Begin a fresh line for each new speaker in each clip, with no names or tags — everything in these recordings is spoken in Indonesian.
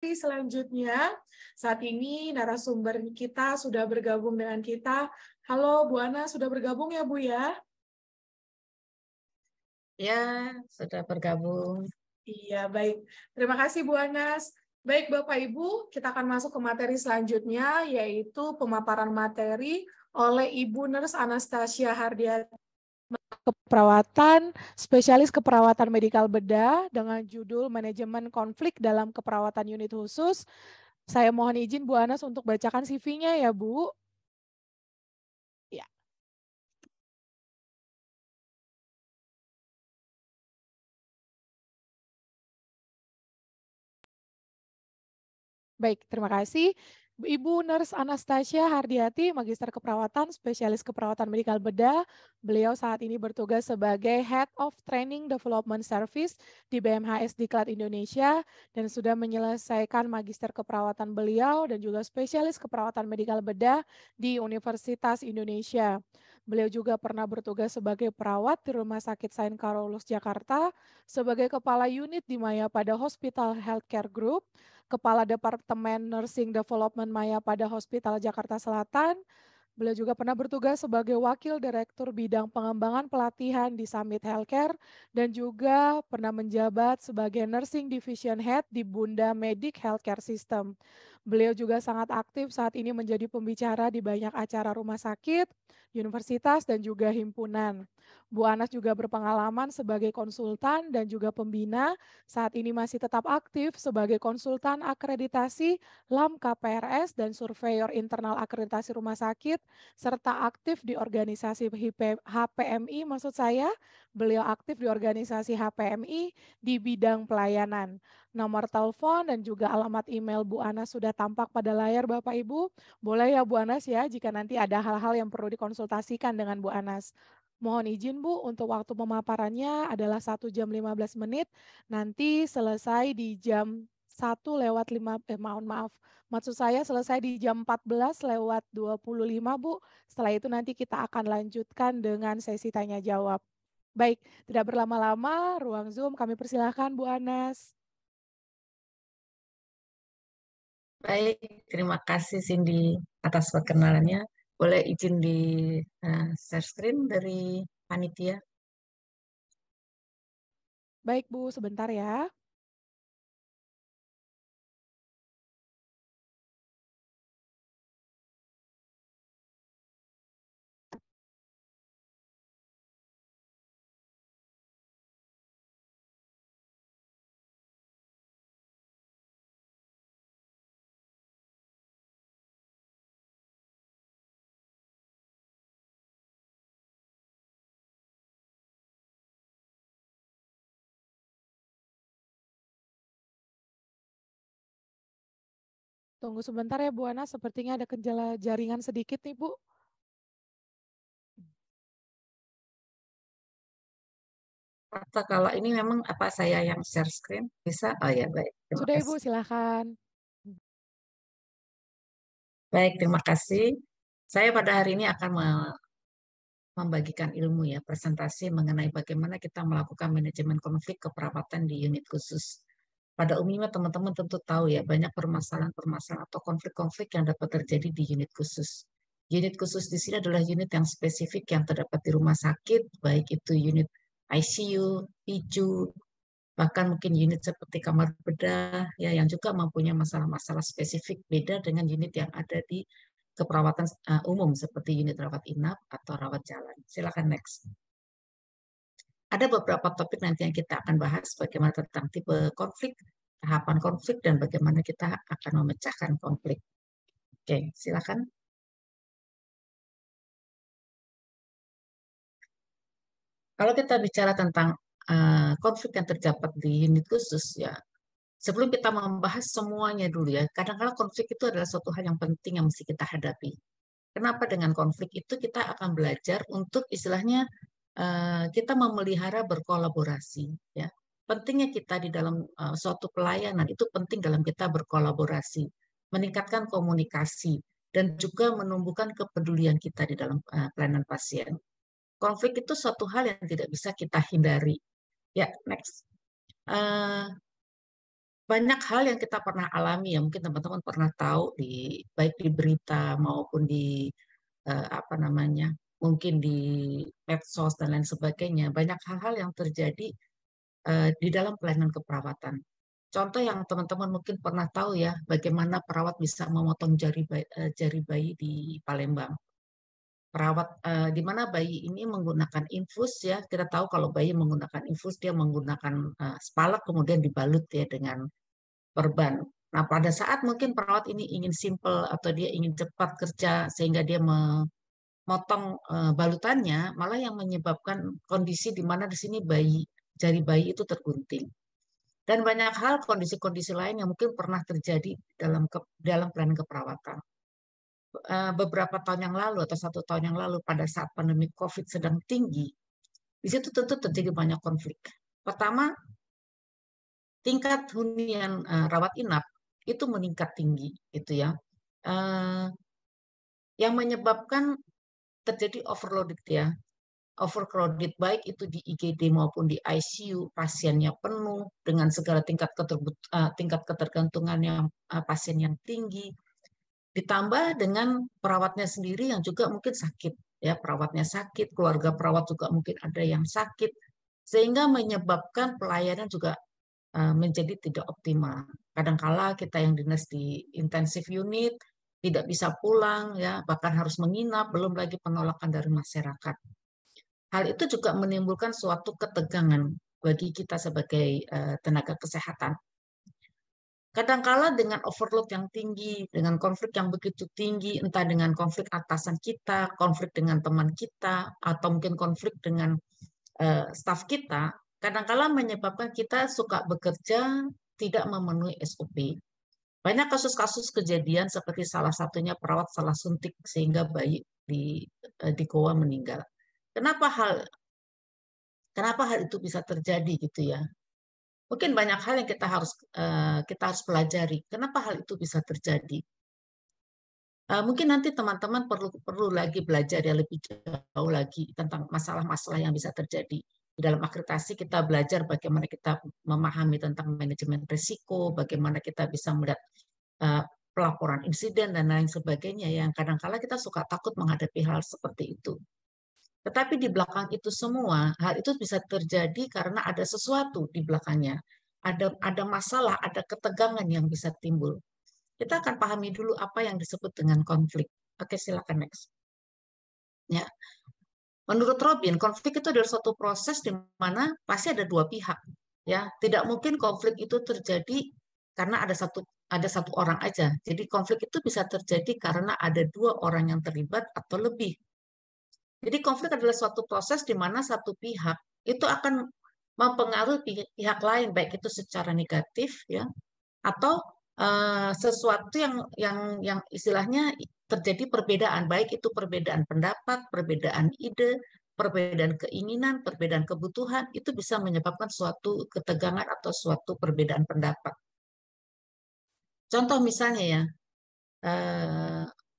Selanjutnya, saat ini narasumber kita sudah bergabung dengan kita. Halo, Bu Ana, sudah bergabung ya, Bu ya?
Ya, sudah bergabung.
Iya, baik. Terima kasih, Bu Anas. Baik, Bapak Ibu, kita akan masuk ke materi selanjutnya, yaitu pemaparan materi oleh Ibu Nurse Anastasia Hardiati, keperawatan, spesialis keperawatan medikal bedah dengan judul Manajemen Konflik dalam Keperawatan Unit Khusus. Saya mohon izin Bu Anas untuk bacakan CV-nya ya, Bu. Ya. Baik, terima kasih. Ibu Nurse Anastasia Hardiati, Magister Keperawatan, Spesialis Keperawatan Medikal Bedah. Beliau saat ini bertugas sebagai Head of Training Development Service di BMHS Diklat Indonesia dan sudah menyelesaikan Magister Keperawatan beliau dan juga Spesialis Keperawatan Medikal Bedah di Universitas Indonesia. Beliau juga pernah bertugas sebagai perawat di Rumah Sakit Saint Carolus Jakarta, sebagai Kepala Unit di Mayapada Hospital Healthcare Group, Kepala Departemen Nursing Development Mayapada Hospital Jakarta Selatan. Beliau juga pernah bertugas sebagai Wakil Direktur Bidang Pengembangan Pelatihan di Summit Healthcare dan juga pernah menjabat sebagai Nursing Division Head di Bunda Medic Healthcare System. Beliau juga sangat aktif saat ini menjadi pembicara di banyak acara rumah sakit, universitas, dan juga himpunan. Bu Anas juga berpengalaman sebagai konsultan dan juga pembina, saat ini masih tetap aktif sebagai konsultan akreditasi LAM KPRS dan surveyor internal akreditasi rumah sakit, serta aktif di organisasi HPMI, maksud saya, beliau aktif di organisasi HPMI di bidang pelayanan. Nomor telepon dan juga alamat email Bu Anas sudah tampak pada layar Bapak Ibu. Boleh ya Bu Anas ya, jika nanti ada hal-hal yang perlu dikonsultasikan dengan Bu Anas. Mohon izin Bu, untuk waktu pemaparannya adalah 1 jam 15 menit, nanti selesai di jam 1 lewat 5, maaf, maksud saya selesai di jam 14 lewat 25 Bu. Setelah itu nanti kita akan lanjutkan dengan sesi tanya jawab. Baik, tidak berlama-lama, ruang Zoom kami persilahkan Bu Anas.
Baik, terima kasih Cindy atas perkenalannya. Boleh izin di share screen dari panitia?
Baik Bu, sebentar ya. Tunggu sebentar ya Bu Anas, sepertinya ada kendala jaringan sedikit nih Bu.
Atau kalau ini memang apa saya yang share screen? Bisa? Oh ya, baik. Terima
Sudah Ibu,
kasih.
silakan.
Baik, terima kasih. Saya pada hari ini akan membagikan ilmu ya, presentasi mengenai bagaimana kita melakukan manajemen konflik keperawatan di unit khusus. Pada umumnya teman-teman tentu tahu ya, banyak permasalahan-permasalahan atau konflik-konflik yang dapat terjadi di unit khusus. Unit khusus di sini adalah unit yang spesifik yang terdapat di rumah sakit, baik itu unit ICU, PICU, bahkan mungkin unit seperti kamar bedah, ya yang juga mempunyai masalah-masalah spesifik beda dengan unit yang ada di keperawatan umum seperti unit rawat inap atau rawat jalan. Silakan next. Ada beberapa topik nanti yang kita akan bahas bagaimana tentang tipe konflik, tahapan konflik, dan bagaimana kita akan memecahkan konflik. Oke, silakan. Kalau kita bicara tentang konflik yang terdapat di unit khusus, ya sebelum kita membahas semuanya dulu ya, kadang-kadang konflik itu adalah suatu hal yang penting yang mesti kita hadapi. Kenapa dengan konflik itu kita akan belajar untuk istilahnya kita memelihara berkolaborasi ya. Pentingnya kita di dalam suatu pelayanan itu penting dalam kita berkolaborasi, meningkatkan komunikasi dan juga menumbuhkan kepedulian kita di dalam pelayanan pasien. Konflik itu suatu hal yang tidak bisa kita hindari. Ya, next. Eh, banyak hal yang kita pernah alami ya, mungkin teman-teman pernah tahu baik di berita maupun di apa namanya, mungkin di medsos dan lain sebagainya. Banyak hal-hal yang terjadi di dalam pelayanan keperawatan. Contoh yang teman-teman mungkin pernah tahu ya, bagaimana perawat bisa memotong jari bayi di Palembang. Perawat di mana bayi ini menggunakan infus ya. Kita tahu kalau bayi menggunakan infus dia menggunakan spalak kemudian dibalut ya dengan perban. Nah, pada saat mungkin perawat ini ingin simple atau dia ingin cepat kerja sehingga dia memotong balutannya, malah yang menyebabkan kondisi di mana di sini jari bayi itu tergunting. Dan banyak hal kondisi-kondisi lain yang mungkin pernah terjadi dalam pelayanan keperawatan. Beberapa tahun yang lalu atau 1 tahun yang lalu pada saat pandemi COVID sedang tinggi, di situ tentu terjadi banyak konflik. Pertama, tingkat hunian rawat inap itu meningkat tinggi, gitu ya. Yang menyebabkan terjadi overloaded ya, overcrowded baik itu di IGD maupun di ICU, pasiennya penuh dengan segala tingkat ketergantungannya pasien yang tinggi, ditambah dengan perawatnya sendiri yang juga mungkin sakit ya, perawatnya sakit, keluarga perawat juga mungkin ada yang sakit, sehingga menyebabkan pelayanan juga menjadi tidak optimal. Kadangkala kita yang dinas di intensive unit tidak bisa pulang ya, bahkan harus menginap, belum lagi penolakan dari masyarakat. Hal itu juga menimbulkan suatu ketegangan bagi kita sebagai tenaga kesehatan. Kadangkala dengan overload yang tinggi, dengan konflik yang begitu tinggi, entah dengan konflik atasan kita, konflik dengan teman kita, atau mungkin konflik dengan staf kita, kadangkala menyebabkan kita suka bekerja tidak memenuhi SOP. Banyak kasus-kasus kejadian seperti salah satunya perawat salah suntik sehingga bayi di goa meninggal. Kenapa hal itu bisa terjadi gitu ya? Mungkin banyak hal yang kita harus pelajari. Kenapa hal itu bisa terjadi? Mungkin nanti teman-teman perlu lagi belajar ya lebih jauh lagi tentang masalah-masalah yang bisa terjadi. Di dalam akreditasi kita belajar bagaimana kita memahami tentang manajemen risiko, bagaimana kita bisa melihat pelaporan insiden dan lain sebagainya yang kadang-kala kita suka takut menghadapi hal seperti itu. Tetapi di belakang itu semua, hal itu bisa terjadi karena ada sesuatu di belakangnya. Ada masalah, ada ketegangan yang bisa timbul. Kita akan pahami dulu apa yang disebut dengan konflik. Oke, silakan next. Ya. Menurut Robin, konflik itu adalah suatu proses di mana pasti ada dua pihak. Ya, tidak mungkin konflik itu terjadi karena ada satu orang aja. Jadi konflik itu bisa terjadi karena ada dua orang yang terlibat atau lebih. Jadi konflik adalah suatu proses di mana satu pihak itu akan mempengaruhi pihak lain, baik itu secara negatif ya, atau sesuatu yang istilahnya terjadi perbedaan, baik itu perbedaan pendapat, perbedaan ide, perbedaan keinginan, perbedaan kebutuhan, itu bisa menyebabkan suatu ketegangan atau suatu perbedaan pendapat. Contoh misalnya ya,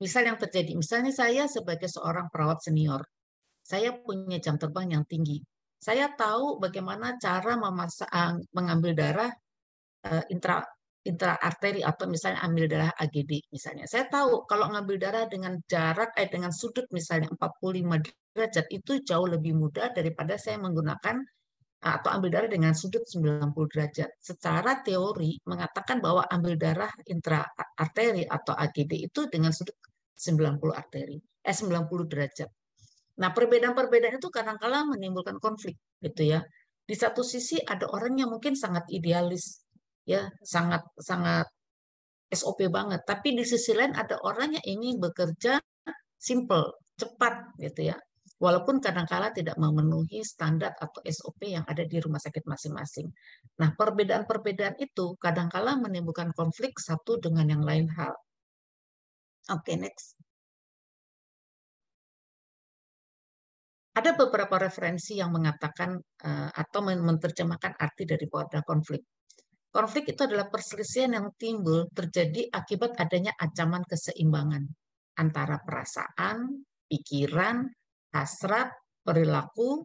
misal yang terjadi, misalnya saya sebagai seorang perawat senior, saya punya jam terbang yang tinggi. Saya tahu bagaimana cara mengambil darah intraarteri atau misalnya ambil darah AGD misalnya. Saya tahu kalau ngambil darah dengan dengan sudut misalnya 45 derajat itu jauh lebih mudah daripada saya menggunakan atau ambil darah dengan sudut 90 derajat. Secara teori mengatakan bahwa ambil darah intraarteri atau AGD itu dengan sudut 90 derajat. Nah, perbedaan-perbedaan itu kadang-kala menimbulkan konflik gitu ya. Di satu sisi ada orang yang mungkin sangat idealis ya, sangat SOP banget, tapi di sisi lain ada orang yang ingin bekerja simple, cepat gitu ya. Walaupun kadang-kala tidak memenuhi standar atau SOP yang ada di rumah sakit masing-masing. Nah, perbedaan-perbedaan itu kadang-kala menimbulkan konflik satu dengan yang lain hal. Oke, next. Ada beberapa referensi yang mengatakan atau menerjemahkan arti dari konflik. Konflik itu adalah perselisihan yang timbul terjadi akibat adanya ancaman keseimbangan antara perasaan, pikiran, hasrat, perilaku,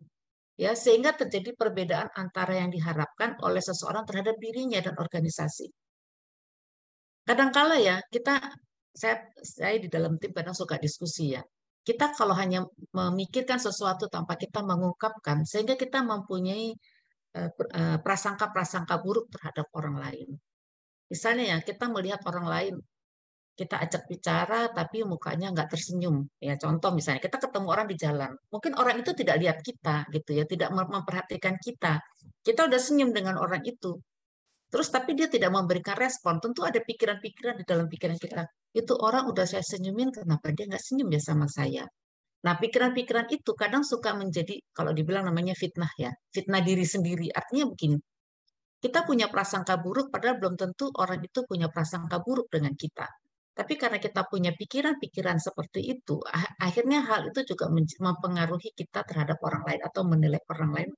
ya, sehingga terjadi perbedaan antara yang diharapkan oleh seseorang terhadap dirinya dan organisasi. Kadangkala ya saya di dalam tim kadang suka diskusi ya. Kita kalau hanya memikirkan sesuatu tanpa kita mengungkapkan, sehingga kita mempunyai prasangka-prasangka buruk terhadap orang lain. Misalnya ya, kita melihat orang lain, kita ajak bicara tapi mukanya nggak tersenyum. Ya, contoh misalnya kita ketemu orang di jalan, mungkin orang itu tidak lihat kita gitu ya, tidak memperhatikan kita. Kita udah senyum dengan orang itu. Terus tapi dia tidak memberikan respon, tentu ada pikiran-pikiran di dalam pikiran kita. Itu orang udah saya senyumin, kenapa dia nggak senyum ya sama saya? Nah, pikiran-pikiran itu kadang suka menjadi, kalau dibilang namanya fitnah ya, fitnah diri sendiri. Artinya begini, kita punya prasangka buruk, padahal belum tentu orang itu punya prasangka buruk dengan kita. Tapi karena kita punya pikiran-pikiran seperti itu, akhirnya hal itu juga mempengaruhi kita terhadap orang lain atau menilai orang lain,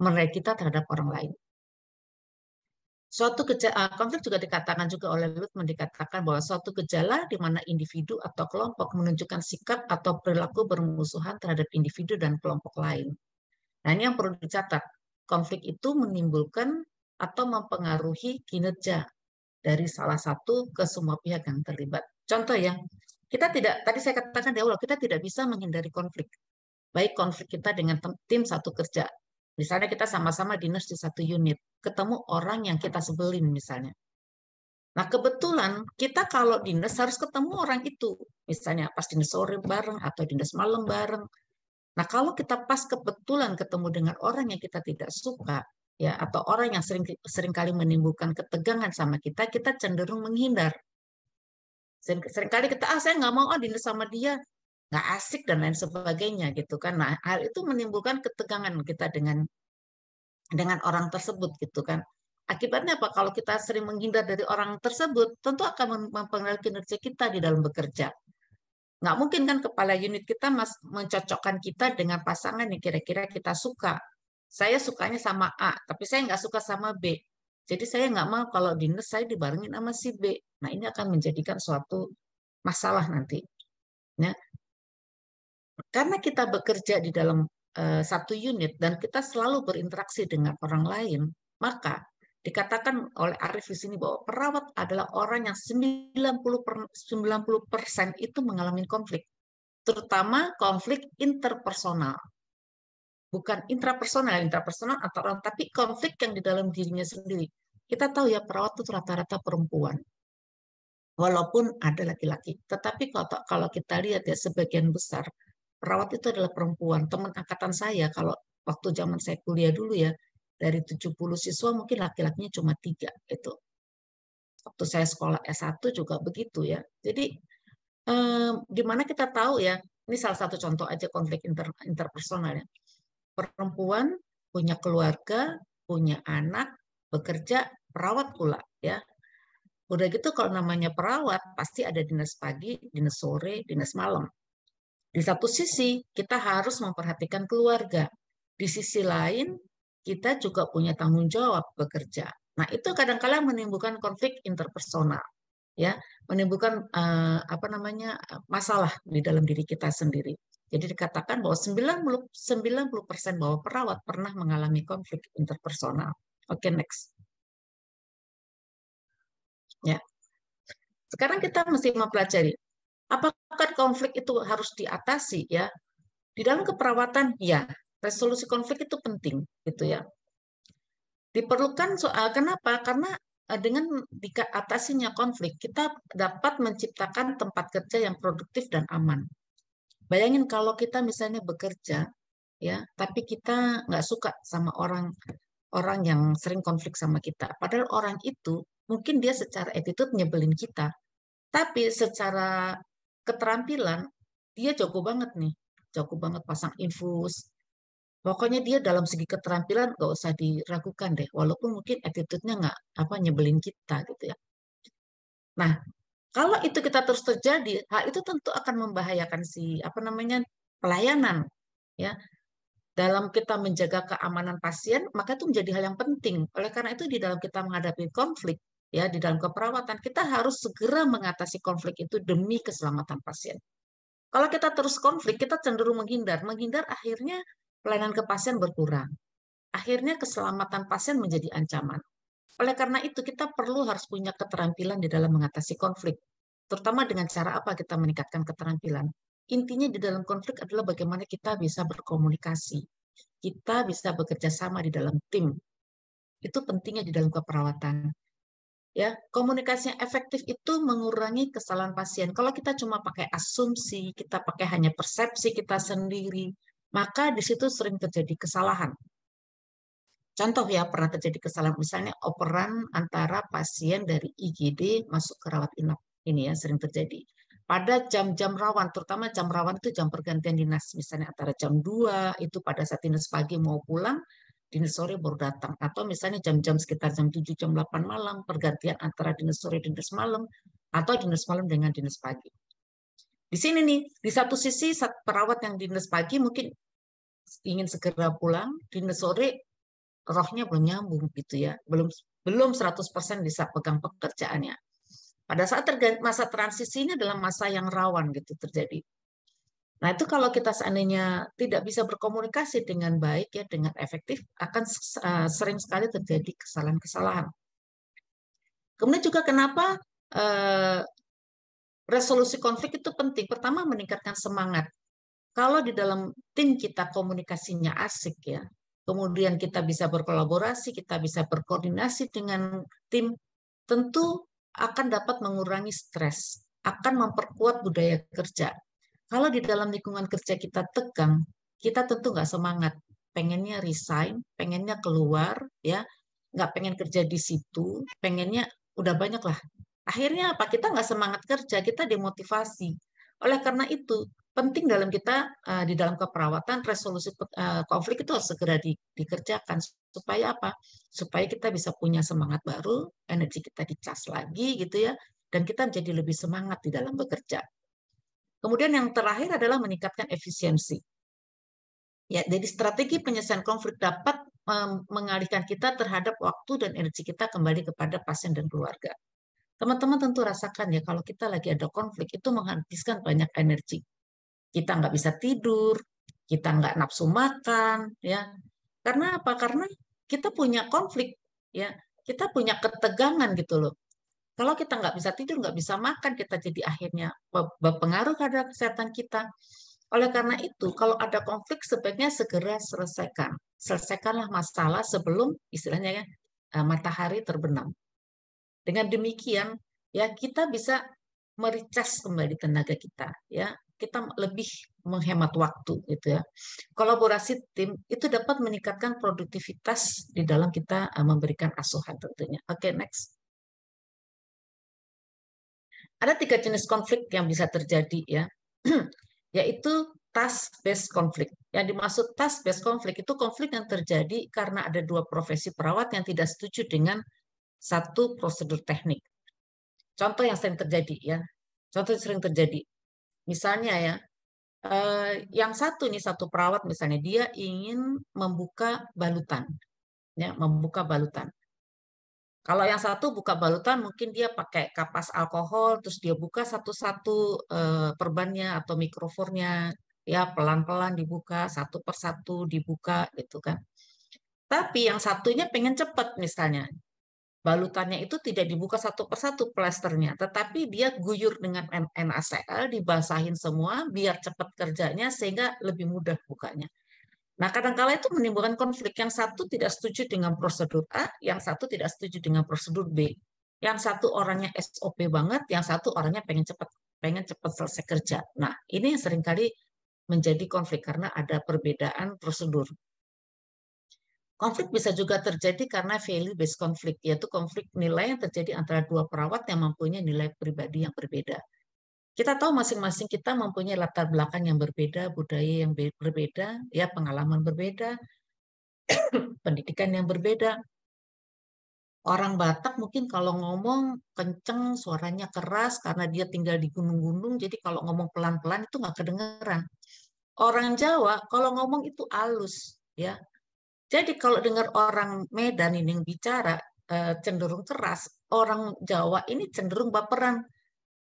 menilai kita terhadap orang lain. Konflik juga dikatakan juga oleh Luhmann, dikatakan bahwa suatu gejala di mana individu atau kelompok menunjukkan sikap atau perilaku bermusuhan terhadap individu dan kelompok lain. Nah, ini yang perlu dicatat. Konflik itu menimbulkan atau mempengaruhi kinerja dari salah satu ke semua pihak yang terlibat. Contoh ya, tadi saya katakan di awal, kita tidak bisa menghindari konflik. Baik konflik kita dengan tim satu kerja. Misalnya kita sama-sama dinas di satu unit, ketemu orang yang kita sebelin misalnya. Nah, kebetulan kita kalau dinas harus ketemu orang itu. Misalnya pas dinas sore bareng atau dinas malam bareng. Nah, kalau kita pas kebetulan ketemu dengan orang yang kita tidak suka, ya, atau orang yang seringkali menimbulkan ketegangan sama kita, kita cenderung menghindar. Seringkali kita, saya nggak mau dinas sama dia, nggak asik dan lain sebagainya gitu kan. Nah, hal itu menimbulkan ketegangan kita dengan orang tersebut gitu kan. Akibatnya apa? Kalau kita sering menghindar dari orang tersebut, tentu akan mempengaruhi kinerja kita di dalam bekerja. Nggak mungkin kan kepala unit kita mencocokkan kita dengan pasangan yang kira-kira kita suka. Saya sukanya sama A, tapi saya nggak suka sama B. Jadi saya nggak mau kalau dinas saya dibarengin sama si B. Nah, ini akan menjadikan suatu masalah nanti. Ya. Karena kita bekerja di dalam satu unit dan kita selalu berinteraksi dengan orang lain, maka dikatakan oleh Arif di sini bahwa perawat adalah orang yang 90% itu mengalami konflik, terutama konflik interpersonal. Bukan intrapersonal atau orang, tapi konflik yang di dalam dirinya sendiri. Kita tahu ya perawat itu rata-rata perempuan. Walaupun ada laki-laki, tetapi kalau kita lihat ya sebagian besar perawat itu adalah perempuan. Teman angkatan saya kalau waktu zaman saya kuliah dulu ya, dari 70 siswa mungkin laki-lakinya cuma 3 itu. Waktu saya sekolah S1 juga begitu ya. Jadi di mana kita tahu ya, ini salah satu contoh aja konflik interpersonal ya. Perempuan punya keluarga, punya anak, bekerja, perawat pula ya. Udah gitu kalau namanya perawat pasti ada dinas pagi, dinas sore, dinas malam. Di satu sisi kita harus memperhatikan keluarga. Di sisi lain kita juga punya tanggung jawab bekerja. Nah, itu kadang-kala menimbulkan konflik interpersonal ya, menimbulkan masalah di dalam diri kita sendiri. Jadi dikatakan bahwa 90% bahwa perawat pernah mengalami konflik interpersonal. Oke, next. Ya. Sekarang kita mesti mempelajari apakah konflik itu harus diatasi ya. Di dalam keperawatan ya, resolusi konflik itu penting gitu ya. Diperlukan kenapa? Karena dengan diatasinya konflik, kita dapat menciptakan tempat kerja yang produktif dan aman. Bayangin kalau kita misalnya bekerja, ya, tapi kita nggak suka sama orang yang sering konflik sama kita. Padahal orang itu mungkin dia secara attitude nyebelin kita, tapi secara keterampilan dia jago banget nih, jago banget pasang infus. Pokoknya dia dalam segi keterampilan nggak usah diragukan deh, walaupun mungkin attitude-nya nggak nyebelin kita gitu ya. Nah, kalau itu kita terus terjadi, hal itu tentu akan membahayakan pelayanan ya. Dalam kita menjaga keamanan pasien, maka itu menjadi hal yang penting. Oleh karena itu di dalam kita menghadapi konflik ya di dalam keperawatan, kita harus segera mengatasi konflik itu demi keselamatan pasien. Kalau kita terus konflik, kita cenderung menghindar. Menghindar akhirnya pelayanan ke pasien berkurang. Akhirnya keselamatan pasien menjadi ancaman. Oleh karena itu, kita harus punya keterampilan di dalam mengatasi konflik. Terutama dengan cara apa kita meningkatkan keterampilan. Intinya di dalam konflik adalah bagaimana kita bisa berkomunikasi. Kita bisa bekerja sama di dalam tim. Itu pentingnya di dalam keperawatan. Ya, komunikasi yang efektif itu mengurangi kesalahan pasien. Kalau kita cuma pakai asumsi, kita pakai hanya persepsi kita sendiri, maka di situ sering terjadi kesalahan. Contoh ya, pernah terjadi kesalahan misalnya operan antara pasien dari IGD masuk ke rawat inap. Ini ya sering terjadi. Pada jam-jam rawan, terutama jam rawan itu jam pergantian dinas. Misalnya antara jam 2 itu pada saat dinas pagi mau pulang, dinas sore baru datang. Atau misalnya jam-jam sekitar jam 7, jam 8 malam, pergantian antara dinas sore, dinas malam, atau dinas malam dengan dinas pagi. Di sini nih, di satu sisi perawat yang dinas pagi mungkin ingin segera pulang, dinas sore rohnya belum nyambung gitu ya, belum 100% bisa pegang pekerjaannya. Pada saat masa transisi ini adalah masa yang rawan gitu terjadi. Nah, itu kalau kita seandainya tidak bisa berkomunikasi dengan baik ya, dengan efektif, akan sering sekali terjadi kesalahan-kesalahan. Kemudian juga kenapa resolusi konflik itu penting? Pertama, meningkatkan semangat. Kalau di dalam tim kita komunikasinya asik ya, kemudian kita bisa berkolaborasi, kita bisa berkoordinasi dengan tim, tentu akan dapat mengurangi stres, akan memperkuat budaya kerja. Kalau di dalam lingkungan kerja kita tegang, kita tentu nggak semangat, pengennya resign, pengennya keluar, ya, nggak pengen kerja di situ, pengennya udah banyak lah. Akhirnya apa? Kita nggak semangat kerja, kita demotivasi. Oleh karena itu, penting dalam kita di dalam keperawatan resolusi konflik itu harus segera dikerjakan supaya apa? Supaya kita bisa punya semangat baru, energi kita dicas lagi gitu ya, dan kita menjadi lebih semangat di dalam bekerja. Kemudian yang terakhir adalah meningkatkan efisiensi. Ya, jadi strategi penyelesaian konflik dapat mengalihkan kita terhadap waktu dan energi kita kembali kepada pasien dan keluarga. Teman-teman tentu rasakan ya, kalau kita lagi ada konflik, itu menghabiskan banyak energi. Kita nggak bisa tidur, kita nggak nafsu makan, ya. Karena apa? Karena kita punya konflik, ya. Kita punya ketegangan gitu loh. Kalau kita nggak bisa tidur, nggak bisa makan, kita jadi akhirnya berpengaruh pada kesehatan kita. Oleh karena itu, kalau ada konflik sebaiknya segera selesaikan. Selesaikanlah masalah sebelum istilahnya ya matahari terbenam. Dengan demikian, ya kita bisa mericas kembali tenaga kita, ya kita lebih menghemat waktu, gitu ya. Kolaborasi tim itu dapat meningkatkan produktivitas di dalam kita memberikan asuhan tentunya. Oke, next. Ada 3 jenis konflik yang bisa terjadi ya, yaitu task-based konflik. Yang dimaksud task-based konflik itu konflik yang terjadi karena ada 2 profesi perawat yang tidak setuju dengan satu prosedur teknik. Contoh yang sering terjadi ya, contoh yang sering terjadi. Misalnya ya, yang satu nih satu perawat misalnya dia ingin membuka balutan, ya membuka balutan. Kalau yang satu buka balutan mungkin dia pakai kapas alkohol, terus dia buka satu-satu perbannya atau mikrofonnya, ya pelan-pelan dibuka satu persatu dibuka gitu kan. Tapi yang satunya pengen cepat misalnya. Balutannya itu tidak dibuka satu persatu plesternya, tetapi dia guyur dengan NaCl, dibasahin semua biar cepat kerjanya sehingga lebih mudah bukanya. Nah, kadang-kala itu menimbulkan konflik. Yang satu tidak setuju dengan prosedur A, yang satu tidak setuju dengan prosedur B. Yang satu orangnya SOP banget, yang satu orangnya pengen cepat selesai kerja. Nah, ini yang seringkali menjadi konflik karena ada perbedaan prosedur. Konflik bisa juga terjadi karena value-based konflik, yaitu konflik nilai yang terjadi antara 2 perawat yang mempunyai nilai pribadi yang berbeda. Kita tahu masing-masing kita mempunyai latar belakang yang berbeda, budaya yang berbeda, ya pengalaman berbeda, pendidikan yang berbeda. Orang Batak mungkin kalau ngomong kenceng, suaranya keras karena dia tinggal di gunung-gunung, jadi kalau ngomong pelan-pelan itu nggak kedengeran. Orang Jawa kalau ngomong itu halus, ya. Jadi kalau dengar orang Medan ini yang bicara cenderung keras, orang Jawa ini cenderung baperan.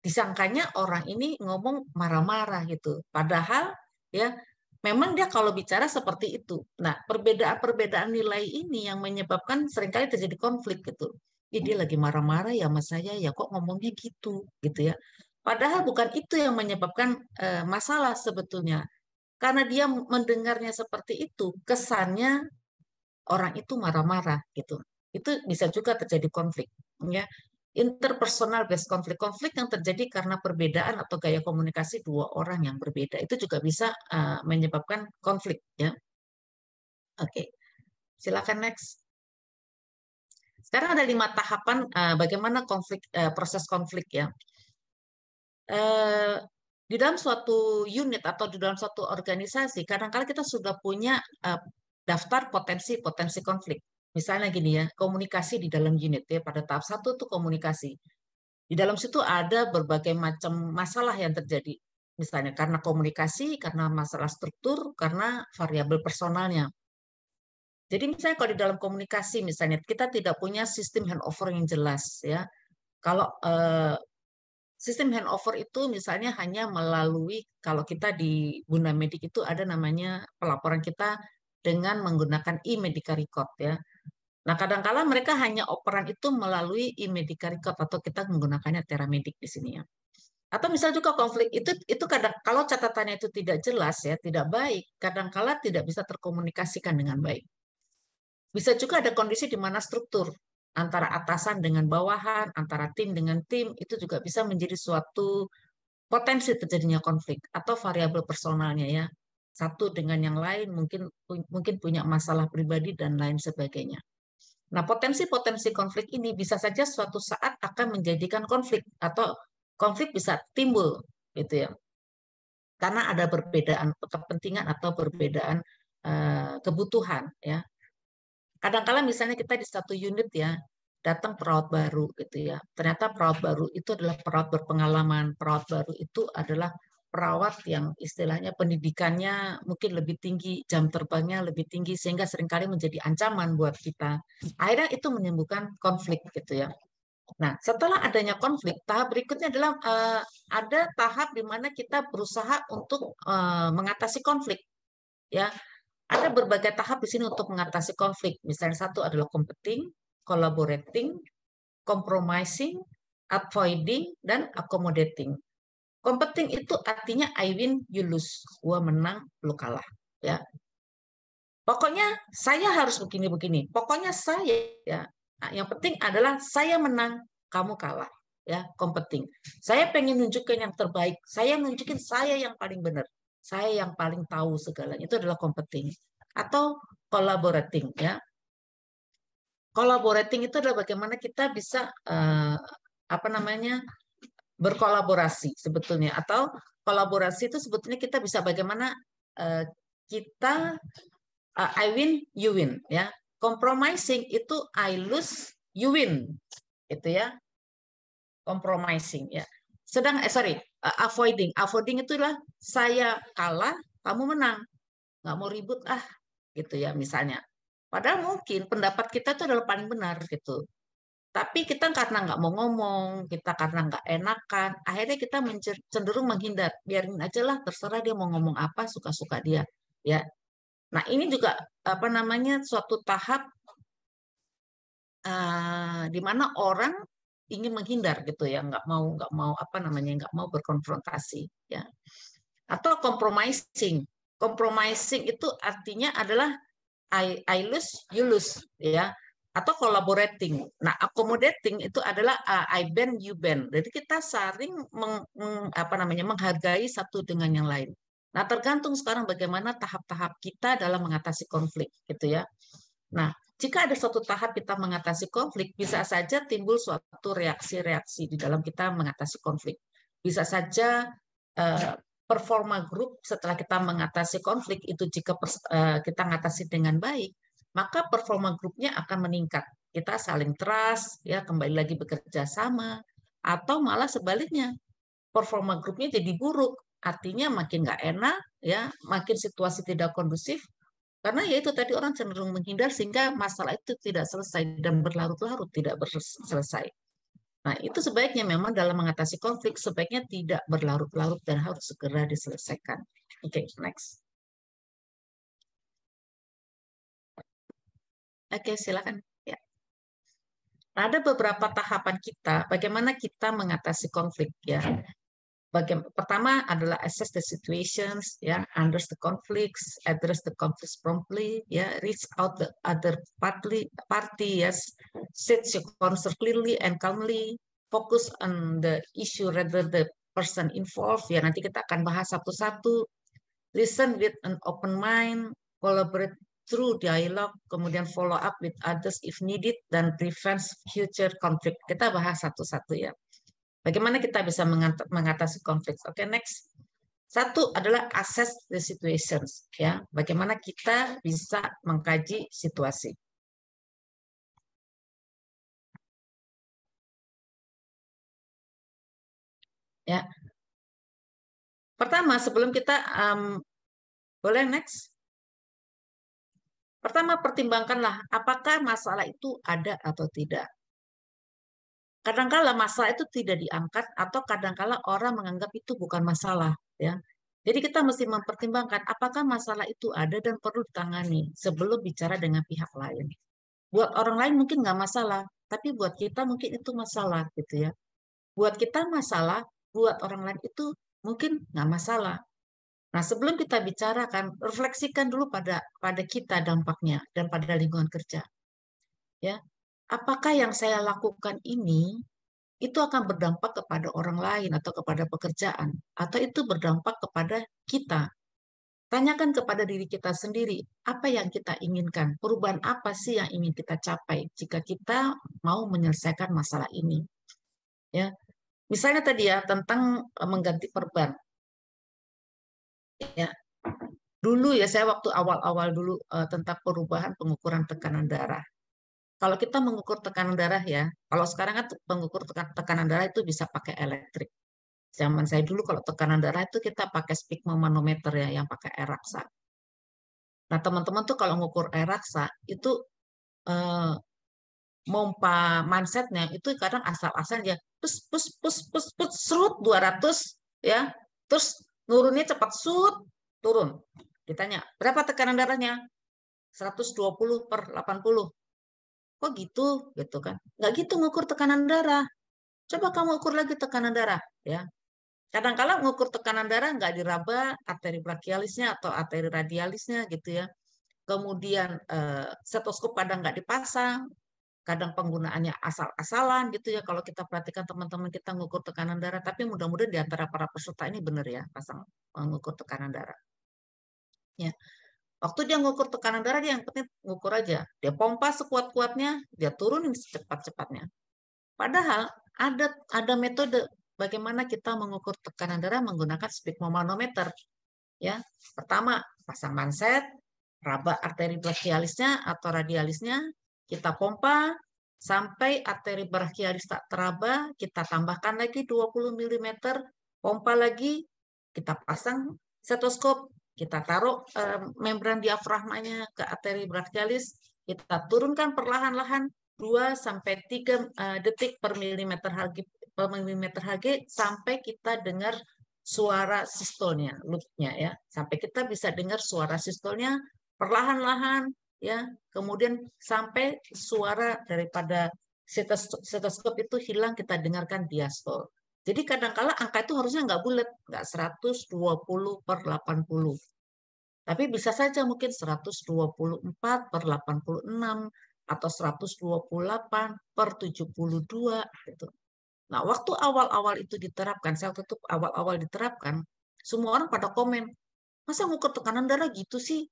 Disangkanya orang ini ngomong marah-marah gitu. Padahal ya memang dia kalau bicara seperti itu. Nah, perbedaan-perbedaan nilai ini yang menyebabkan seringkali terjadi konflik gitu. Dia lagi marah-marah ya sama saya, ya kok ngomongnya gitu ya. Padahal bukan itu yang menyebabkan masalah sebetulnya. Karena dia mendengarnya seperti itu, kesannya orang itu marah-marah gitu. Itu bisa juga terjadi konflik, ya. Interpersonal based konflik yang terjadi karena perbedaan atau gaya komunikasi dua orang yang berbeda itu juga bisa menyebabkan konflik, ya. Oke, silakan next. Sekarang ada 5 tahapan bagaimana proses konflik, ya. Di dalam suatu unit atau di dalam suatu organisasi, kadang-kala kita sudah punya daftar potensi konflik. Misalnya gini ya, komunikasi di dalam unit ya, pada tahap 1 itu komunikasi. Di dalam situ ada berbagai macam masalah yang terjadi. Misalnya karena komunikasi, karena masalah struktur, karena variabel personalnya. Jadi misalnya kalau di dalam komunikasi, misalnya kita tidak punya sistem handover yang jelas ya. Kalau sistem handover itu misalnya hanya melalui, kalau kita di Bunda Medik itu ada namanya pelaporan kita dengan menggunakan e-medical record ya. Nah, kadang-kala mereka hanya operan itu melalui e-medical record atau kita menggunakannya Teramedik di sini ya. Atau misal juga konflik itu kadang kalau catatannya itu tidak jelas ya, tidak baik, kadang-kala tidak bisa terkomunikasikan dengan baik. Bisa juga ada kondisi di mana struktur antara atasan dengan bawahan, antara tim dengan tim, itu juga bisa menjadi suatu potensi terjadinya konflik atau variabel personalnya ya. Satu dengan yang lain mungkin punya masalah pribadi dan lain sebagainya. Nah, potensi-potensi konflik ini bisa saja suatu saat akan menjadikan konflik atau konflik bisa timbul gitu ya. Karena ada perbedaan kepentingan atau perbedaan kebutuhan ya. Kadang-kala misalnya kita di satu unit ya, datang perawat baru gitu ya. Ternyata perawat baru itu adalah perawat berpengalaman. Perawat baru itu adalah perawat yang istilahnya pendidikannya mungkin lebih tinggi, jam terbangnya lebih tinggi, sehingga seringkali menjadi ancaman buat kita. Akhirnya itu menimbulkan konflik gitu ya. Nah, setelah adanya konflik, tahap berikutnya adalah ada tahap di mana kita berusaha untuk mengatasi konflik ya. Ada berbagai tahap di sini untuk mengatasi konflik. Misalnya satu adalah competing, collaborating, compromising, avoiding, dan accommodating. Competing itu artinya I win, you lose. Gua menang, lu kalah. Ya. Pokoknya saya harus begini-begini. Pokoknya saya, ya. Nah, yang penting adalah saya menang, kamu kalah. Ya, competing. Saya pengen nunjukin yang terbaik. Saya nunjukin saya yang paling benar. Saya yang paling tahu segalanya. Itu adalah competing. Atau collaborating ya. Collaborating itu adalah bagaimana kita bisa berkolaborasi sebetulnya, atau kolaborasi itu sebetulnya kita bisa bagaimana kita I win you win ya. Compromising itu I lose you win itu ya. Compromising ya. Avoiding itulah saya kalah, kamu menang. Nggak mau ribut gitu ya misalnya. Padahal mungkin pendapat kita itu adalah paling benar gitu. Tapi kita karena nggak mau ngomong, kita karena nggak enakan, akhirnya kita cenderung menghindar. Biarin aja lah, terserah dia mau ngomong apa, suka-suka dia. Ya. Nah ini juga suatu tahap di mana orang ingin menghindar gitu ya, nggak mau berkonfrontasi ya. Atau compromising. Compromising itu artinya adalah I lose, you lose ya. Atau collaborating. Nah, accommodating itu adalah I bend, you bend. Jadi kita saling menghargai satu dengan yang lain. Nah, tergantung sekarang bagaimana tahap-tahap kita dalam mengatasi konflik gitu ya. Nah, jika ada suatu tahap kita mengatasi konflik, bisa saja timbul suatu reaksi-reaksi di dalam kita mengatasi konflik. Bisa saja performa grup setelah kita mengatasi konflik itu jika kita mengatasi dengan baik, maka performa grupnya akan meningkat. Kita saling trust, ya kembali lagi bekerja sama, atau malah sebaliknya performa grupnya jadi buruk, artinya makin nggak enak, ya makin situasi tidak kondusif, karena ya itu tadi orang cenderung menghindar sehingga masalah itu tidak selesai dan berlarut-larut tidak selesai. Nah, itu sebaiknya memang dalam mengatasi konflik sebaiknya tidak berlarut-larut dan harus segera diselesaikan. Oke, next. Oke, silakan. Ya. Ada beberapa tahapan kita, bagaimana kita mengatasi konflik ya. Pertama adalah assess the situations, ya, understand the conflicts, address the conflicts promptly, ya, reach out the other party, yes, state your concern clearly and calmly, focus on the issue rather the person involved, ya, nanti kita akan bahas satu-satu, listen with an open mind, collaborate through dialogue, kemudian follow up with others if needed, dan prevents future conflict. Kita bahas satu-satu ya. Bagaimana kita bisa mengatasi konflik? Oke, next. Satu adalah assess the situations, ya. Bagaimana kita bisa mengkaji situasi. Ya. Pertama, sebelum kita boleh next. Pertama, pertimbangkanlah apakah masalah itu ada atau tidak. Kadangkala masalah itu tidak diangkat atau kadangkala orang menganggap itu bukan masalah, ya. Jadi kita mesti mempertimbangkan apakah masalah itu ada dan perlu ditangani sebelum bicara dengan pihak lain. Buat orang lain mungkin nggak masalah, tapi buat kita mungkin itu masalah, gitu ya. Buat kita masalah, buat orang lain itu mungkin nggak masalah. Nah, sebelum kita bicarakan, refleksikan dulu pada kita dampaknya dan pada lingkungan kerja. Ya, apakah yang saya lakukan ini itu akan berdampak kepada orang lain atau kepada pekerjaan, atau itu berdampak kepada kita? Tanyakan kepada diri kita sendiri, apa yang kita inginkan, perubahan apa sih yang ingin kita capai jika kita mau menyelesaikan masalah ini. Ya, misalnya tadi ya tentang mengganti perban. Ya, dulu ya saya waktu awal-awal dulu tentang perubahan pengukuran tekanan darah. Kalau kita mengukur tekanan darah ya, kalau sekarang kan pengukur tekanan darah itu bisa pakai elektrik. Zaman saya dulu kalau tekanan darah itu kita pakai sphygmomanometer ya, yang pakai air raksa. Nah, teman-teman tuh kalau ngukur air raksa itu mompa mansetnya itu kadang asal-asalan dia pus serut 200 ya. Terus nurunnya cepat turun. Ditanya, "Berapa tekanan darahnya?" 120/80. Kok gitu? Gitu kan. Nggak gitu ngukur tekanan darah. Coba kamu ukur lagi tekanan darah ya. Kadang-kala ngukur tekanan darah nggak diraba arteri brachialisnya atau arteri radialisnya gitu ya. Kemudian stetoskop kadang nggak dipasang, kadang penggunaannya asal-asalan gitu ya. Kalau kita perhatikan teman-teman kita ngukur tekanan darah, tapi mudah-mudahan di antara para peserta ini benar ya pasang mengukur tekanan darah. Ya, waktu dia ngukur tekanan darah dia yang penting ngukur aja. Dia pompa sekuat-kuatnya, dia turunin secepat-cepatnya. Padahal ada metode bagaimana kita mengukur tekanan darah menggunakan sphygmomanometer. Ya, pertama pasang manset, raba arteri brachialisnya atau radialisnya, kita pompa sampai arteri brachialis tak teraba, kita tambahkan lagi 20 mm, pompa lagi, kita pasang stetoskop, kita taruh membran diafragmanya ke arteri brachialis, kita turunkan perlahan-lahan 2-3 detik per milimeter Hg sampai kita dengar suara sistolnya, loopnya ya, sampai kita bisa dengar suara sistolnya perlahan-lahan ya, kemudian sampai suara daripada stetoskop itu hilang, kita dengarkan diastol. Jadi kadang-kala angka itu harusnya nggak bulat, nggak 120/80, tapi bisa saja mungkin 124/86 atau 128/72 gitu. Nah, waktu awal-awal itu diterapkan, saya waktu itu awal-awal diterapkan, semua orang pada komen, masa ngukur tekanan darah gitu sih?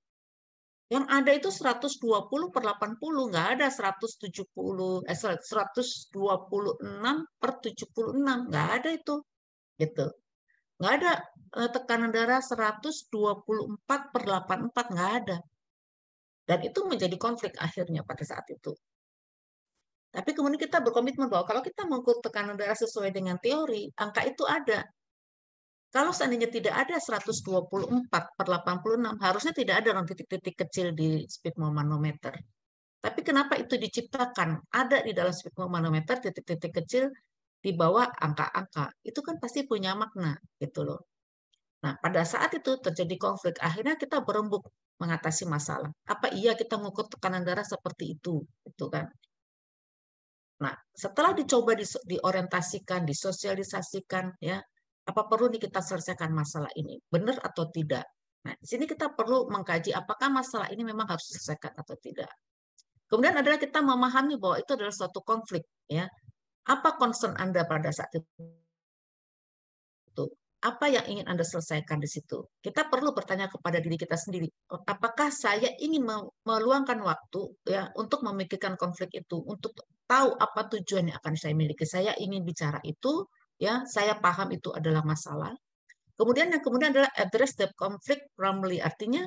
Yang ada itu 120/80, nggak ada 126/76, nggak ada itu, gitu. Nggak ada tekanan darah 124/84, nggak ada. Dan itu menjadi konflik akhirnya pada saat itu. Tapi kemudian kita berkomitmen bahwa kalau kita mengukur tekanan darah sesuai dengan teori, angka itu ada. Kalau seandainya tidak ada 124/86, harusnya tidak ada titik-titik kecil di sphygmomanometer. Tapi kenapa itu diciptakan? Ada di dalam sphygmomanometer titik-titik kecil di bawah angka-angka. Itu kan pasti punya makna, gitu loh. Nah, pada saat itu terjadi konflik, akhirnya kita berembuk mengatasi masalah. Apa iya kita mengukur tekanan darah seperti itu, gitu kan? Nah, setelah dicoba diorientasikan, disosialisasikan, ya, apa perlu nih kita selesaikan masalah ini, benar atau tidak? Nah, di sini kita perlu mengkaji apakah masalah ini memang harus diselesaikan atau tidak. Kemudian adalah kita memahami bahwa itu adalah suatu konflik, ya. Apa concern Anda pada saat itu? Apa yang ingin Anda selesaikan di situ? Kita perlu bertanya kepada diri kita sendiri, apakah saya ingin meluangkan waktu ya untuk memikirkan konflik itu, untuk tahu apa tujuan yang akan saya miliki. Saya ingin bicara itu, ya, saya paham itu adalah masalah. Kemudian yang kemudian adalah address the conflict promptly. Artinya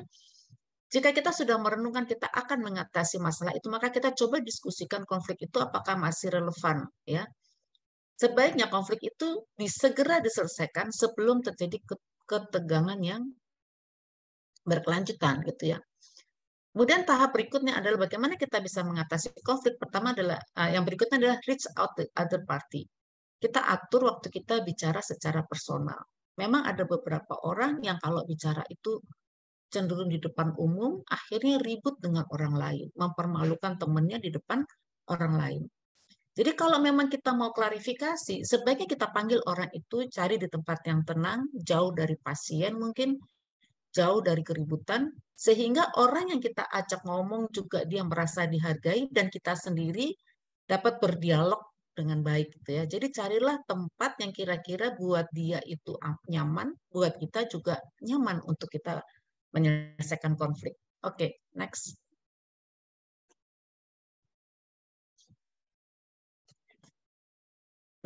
jika kita sudah merenungkan kita akan mengatasi masalah itu, maka kita coba diskusikan konflik itu apakah masih relevan, ya. Sebaiknya konflik itu segera diselesaikan sebelum terjadi ketegangan yang berkelanjutan gitu ya. Kemudian tahap berikutnya adalah bagaimana kita bisa mengatasi konflik. Pertama adalah yang berikutnya adalah reach out the other party. Kita atur waktu kita bicara secara personal. Memang ada beberapa orang yang kalau bicara itu cenderung di depan umum, akhirnya ribut dengan orang lain, mempermalukan temannya di depan orang lain. Jadi kalau memang kita mau klarifikasi, sebaiknya kita panggil orang itu, cari di tempat yang tenang, jauh dari pasien mungkin, jauh dari keributan, sehingga orang yang kita ajak ngomong juga dia merasa dihargai dan kita sendiri dapat berdialog dengan baik gitu ya. Jadi carilah tempat yang kira-kira buat dia itu nyaman, buat kita juga nyaman untuk kita menyelesaikan konflik. Oke, next.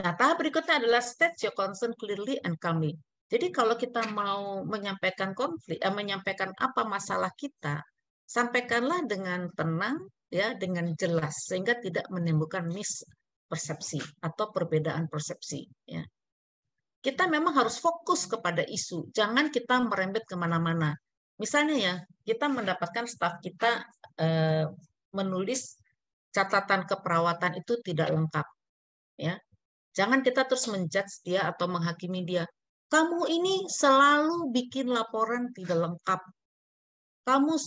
Nah, tahap berikutnya adalah state your concern clearly and calmly. Jadi kalau kita mau menyampaikan konflik, menyampaikan apa masalah kita, sampaikanlah dengan tenang, ya, dengan jelas, sehingga tidak menimbulkan mispersepsi atau perbedaan persepsi. Ya. Kita memang harus fokus kepada isu, jangan kita merembet kemana-mana. Misalnya ya, kita mendapatkan staf kita menulis catatan keperawatan itu tidak lengkap, ya. Jangan kita terus menjudge dia atau menghakimi dia. Kamu ini selalu bikin laporan tidak lengkap. Kamu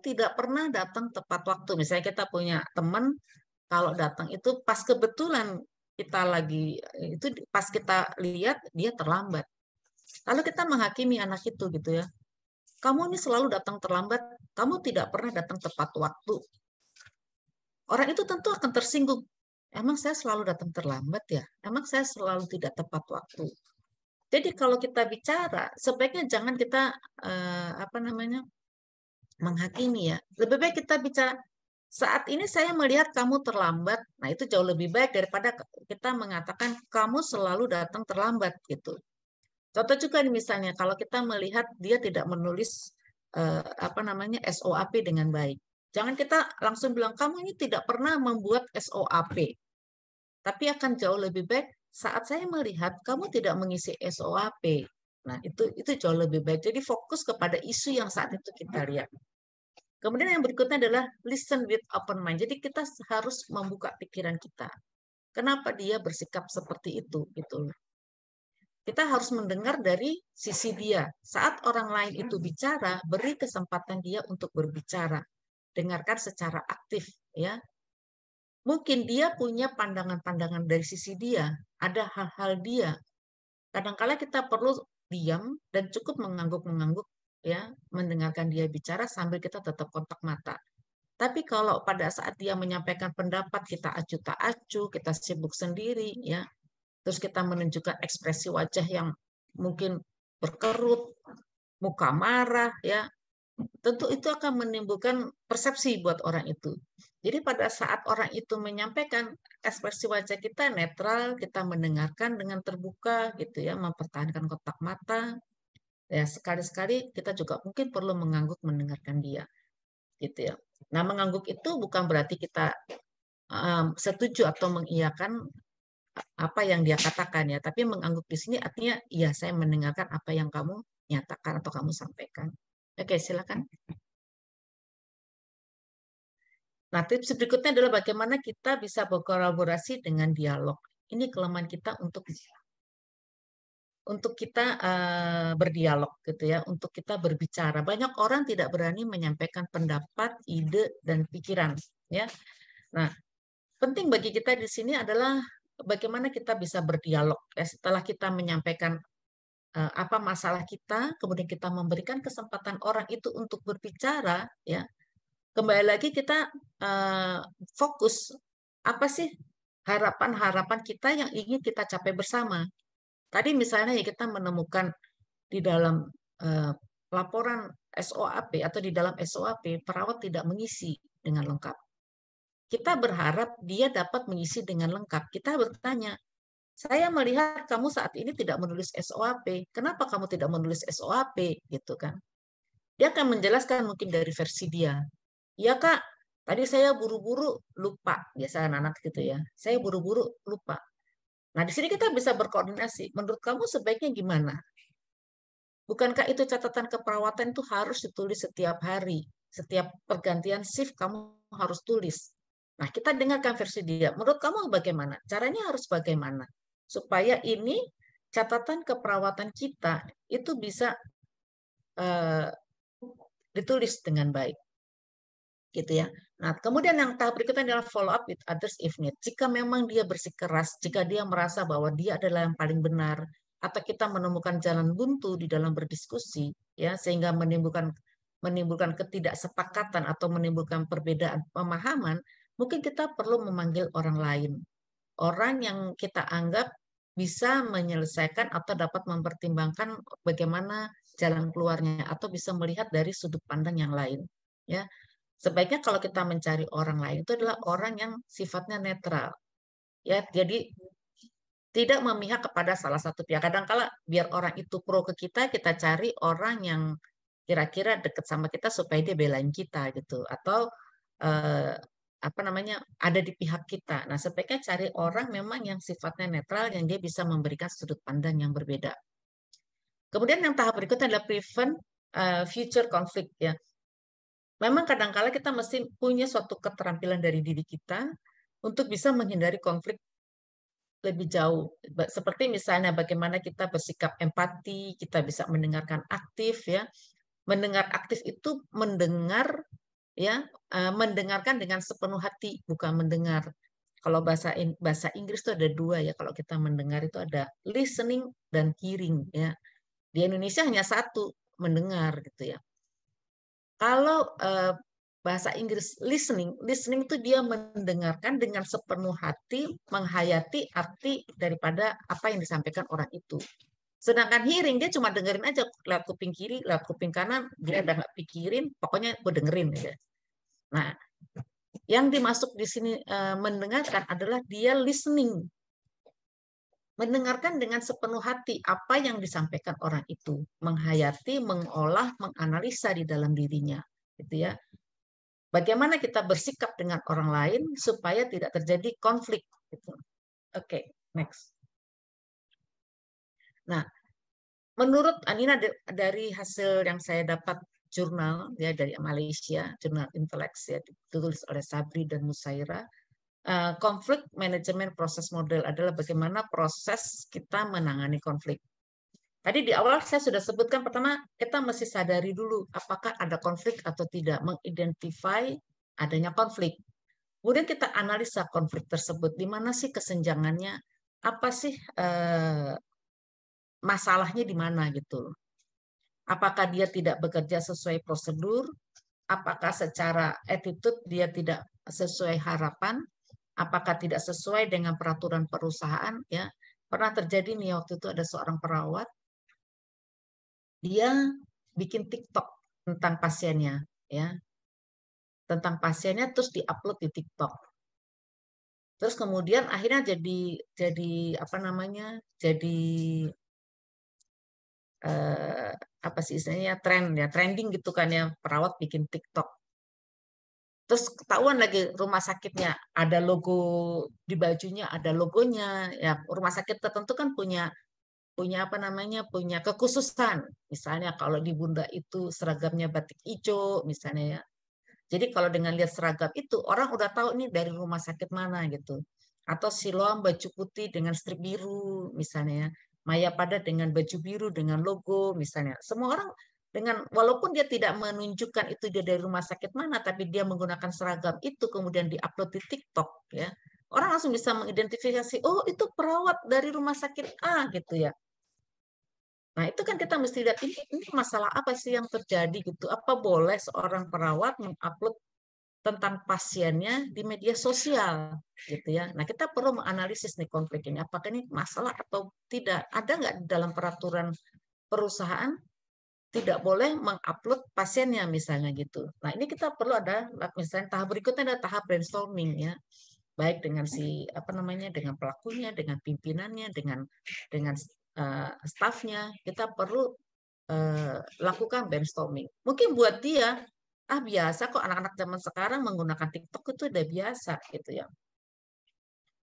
tidak pernah datang tepat waktu. Misalnya kita punya teman, kalau datang itu pas kebetulan kita lagi, itu pas kita lihat dia terlambat. Lalu kita menghakimi anak itu gitu ya. Kamu ini selalu datang terlambat, kamu tidak pernah datang tepat waktu. Orang itu tentu akan tersinggung. Emang saya selalu datang terlambat ya? Emang saya selalu tidak tepat waktu? Jadi kalau kita bicara, sebaiknya jangan kita menghakimi ya. Lebih baik kita bicara, saat ini saya melihat kamu terlambat. Nah, itu jauh lebih baik daripada kita mengatakan kamu selalu datang terlambat gitu. Contoh juga nih misalnya kalau kita melihat dia tidak menulis SOAP dengan baik. Jangan kita langsung bilang kamu ini tidak pernah membuat SOAP. Tapi akan jauh lebih baik saat saya melihat kamu tidak mengisi SOAP. Nah, itu jauh lebih baik. Jadi fokus kepada isu yang saat itu kita lihat. Kemudian yang berikutnya adalah listen with open mind. Jadi kita harus membuka pikiran kita. Kenapa dia bersikap seperti itu? Gitu. Kita harus mendengar dari sisi dia. Saat orang lain itu bicara, beri kesempatan dia untuk berbicara. Dengarkan secara aktif, ya. Mungkin dia punya pandangan-pandangan dari sisi dia, ada hal-hal dia. Kadang-kala kita perlu diam dan cukup mengangguk-mengangguk, ya, mendengarkan dia bicara sambil kita tetap kontak mata. Tapi kalau pada saat dia menyampaikan pendapat kita acuh tak acuh, kita sibuk sendiri, ya, terus kita menunjukkan ekspresi wajah yang mungkin berkerut, muka marah, ya, tentu itu akan menimbulkan persepsi buat orang itu. Jadi pada saat orang itu menyampaikan, ekspresi wajah kita netral, kita mendengarkan dengan terbuka, gitu ya, mempertahankan kontak mata. Ya sekali-sekali kita juga mungkin perlu mengangguk mendengarkan dia, gitu ya. Nah mengangguk itu bukan berarti kita setuju atau mengiyakan apa yang dia katakan ya, tapi mengangguk di sini artinya iya saya mendengarkan apa yang kamu nyatakan atau kamu sampaikan. Oke, silakan. Nah, tips berikutnya adalah bagaimana kita bisa berkolaborasi dengan dialog. Ini kelemahan kita untuk untuk kita berdialog gitu ya, untuk kita berbicara. Banyak orang tidak berani menyampaikan pendapat, ide, dan pikiran ya. Nah, penting bagi kita di sini adalah bagaimana kita bisa berdialog ya, setelah kita menyampaikan apa masalah kita, kemudian kita memberikan kesempatan orang itu untuk berbicara ya. Kembali lagi kita fokus apa sih harapan-harapan kita yang ingin kita capai bersama. Tadi misalnya ya kita menemukan di dalam laporan SOAP atau di dalam SOAP perawat tidak mengisi dengan lengkap. Kita berharap dia dapat mengisi dengan lengkap. Kita bertanya, saya melihat kamu saat ini tidak menulis SOAP. Kenapa kamu tidak menulis SOAP? Gitu kan. Dia akan menjelaskan mungkin dari versi dia. Ya Kak, tadi saya buru-buru lupa. Biasa anak-anak gitu ya. Saya buru-buru lupa. Nah, di sini kita bisa berkoordinasi. Menurut kamu sebaiknya gimana? Bukankah itu catatan keperawatan itu harus ditulis setiap hari? Setiap pergantian shift kamu harus tulis. Nah, kita dengarkan versi dia. Menurut kamu bagaimana? Caranya harus bagaimana? Supaya ini catatan keperawatan kita itu bisa ditulis dengan baik. Gitu ya. Nah, kemudian yang tahap berikutnya adalah follow up with others if need. Jika memang dia bersikeras, jika dia merasa bahwa dia adalah yang paling benar, atau kita menemukan jalan buntu di dalam berdiskusi, ya sehingga menimbulkan ketidaksepakatan atau menimbulkan perbedaan pemahaman, mungkin kita perlu memanggil orang lain, orang yang kita anggap bisa menyelesaikan atau dapat mempertimbangkan bagaimana jalan keluarnya atau bisa melihat dari sudut pandang yang lain, ya. Sebaiknya kalau kita mencari orang lain itu adalah orang yang sifatnya netral. Ya, jadi tidak memihak kepada salah satu pihak. Kadang-kala biar orang itu pro ke kita cari orang yang kira-kira dekat sama kita supaya dia belain kita gitu. Atau apa namanya ada di pihak kita. Nah, sebaiknya cari orang memang yang sifatnya netral yang dia bisa memberikan sudut pandang yang berbeda. Kemudian yang tahap berikutnya adalah prevent future conflict ya. Memang kadang-kala kita mesti punya suatu keterampilan dari diri kita untuk bisa menghindari konflik lebih jauh. Seperti misalnya bagaimana kita bersikap empati, kita bisa mendengarkan aktif ya. Mendengar aktif itu mendengar ya, mendengarkan dengan sepenuh hati, bukan mendengar. Kalau bahasa Inggris itu ada dua ya. Kalau kita mendengar itu ada listening dan hearing ya. Di Indonesia hanya satu, mendengar gitu ya. Kalau bahasa Inggris listening itu dia mendengarkan dengan sepenuh hati, menghayati arti daripada apa yang disampaikan orang itu. Sedangkan hearing dia cuma dengerin aja, lewat kuping kiri, lewat kuping kanan, dia udah nggak pikirin, pokoknya gue dengerin aja. Nah, yang dimasuk di sini mendengarkan adalah dia listening, mendengarkan dengan sepenuh hati apa yang disampaikan orang itu, menghayati, mengolah, menganalisa di dalam dirinya, gitu ya. Bagaimana kita bersikap dengan orang lain supaya tidak terjadi konflik. Gitu. Oke, next. Nah, menurut Anina dari hasil yang saya dapat jurnal ya dari Malaysia, jurnal Intellex ya ditulis oleh Sabri dan Musaira, konflik manajemen proses model adalah bagaimana proses kita menangani konflik. Tadi di awal saya sudah sebutkan pertama kita mesti sadari dulu apakah ada konflik atau tidak, mengidentify adanya konflik. Kemudian kita analisa konflik tersebut, di mana sih kesenjangannya, apa sih masalahnya di mana gitu. Apakah dia tidak bekerja sesuai prosedur, apakah secara attitude dia tidak sesuai harapan, apakah tidak sesuai dengan peraturan perusahaan ya. Pernah terjadi nih waktu itu ada seorang perawat, dia bikin TikTok tentang pasiennya ya. Tentang pasiennya terus diupload di TikTok. Terus kemudian akhirnya jadi apa namanya? Jadi apa sih istilahnya trending gitu kan ya, perawat bikin TikTok. Terus ketahuan lagi rumah sakitnya ada logo di bajunya, ada logonya ya. Rumah sakit tertentu kan punya apa namanya? Punya kekhususan. Misalnya kalau di Bunda itu seragamnya batik hijau misalnya ya. Jadi kalau dengan lihat seragam itu orang udah tahu nih dari rumah sakit mana gitu. Atau siloam baju putih dengan strip biru misalnya ya. Mayapada dengan baju biru dengan logo misalnya. Semua orang dengan walaupun dia tidak menunjukkan itu dia dari rumah sakit mana, tapi dia menggunakan seragam itu kemudian diupload di TikTok ya. Orang langsung bisa mengidentifikasi, oh itu perawat dari rumah sakit A gitu ya. Nah, itu kan kita mesti lihat ini masalah apa sih yang terjadi gitu. Apa boleh seorang perawat mengupload tentang pasiennya di media sosial gitu ya. Nah, kita perlu menganalisis nih konflik ini. Apakah ini masalah atau tidak? Ada nggak di dalam peraturan perusahaan tidak boleh mengupload pasiennya misalnya gitu. Nah, ini kita perlu ada misalnya tahap berikutnya ada tahap brainstorming ya. Baik dengan si apa namanya dengan pelakunya, dengan pimpinannya, dengan stafnya, kita perlu lakukan brainstorming. Mungkin buat dia biasa kok anak-anak zaman sekarang menggunakan TikTok itu udah biasa gitu ya.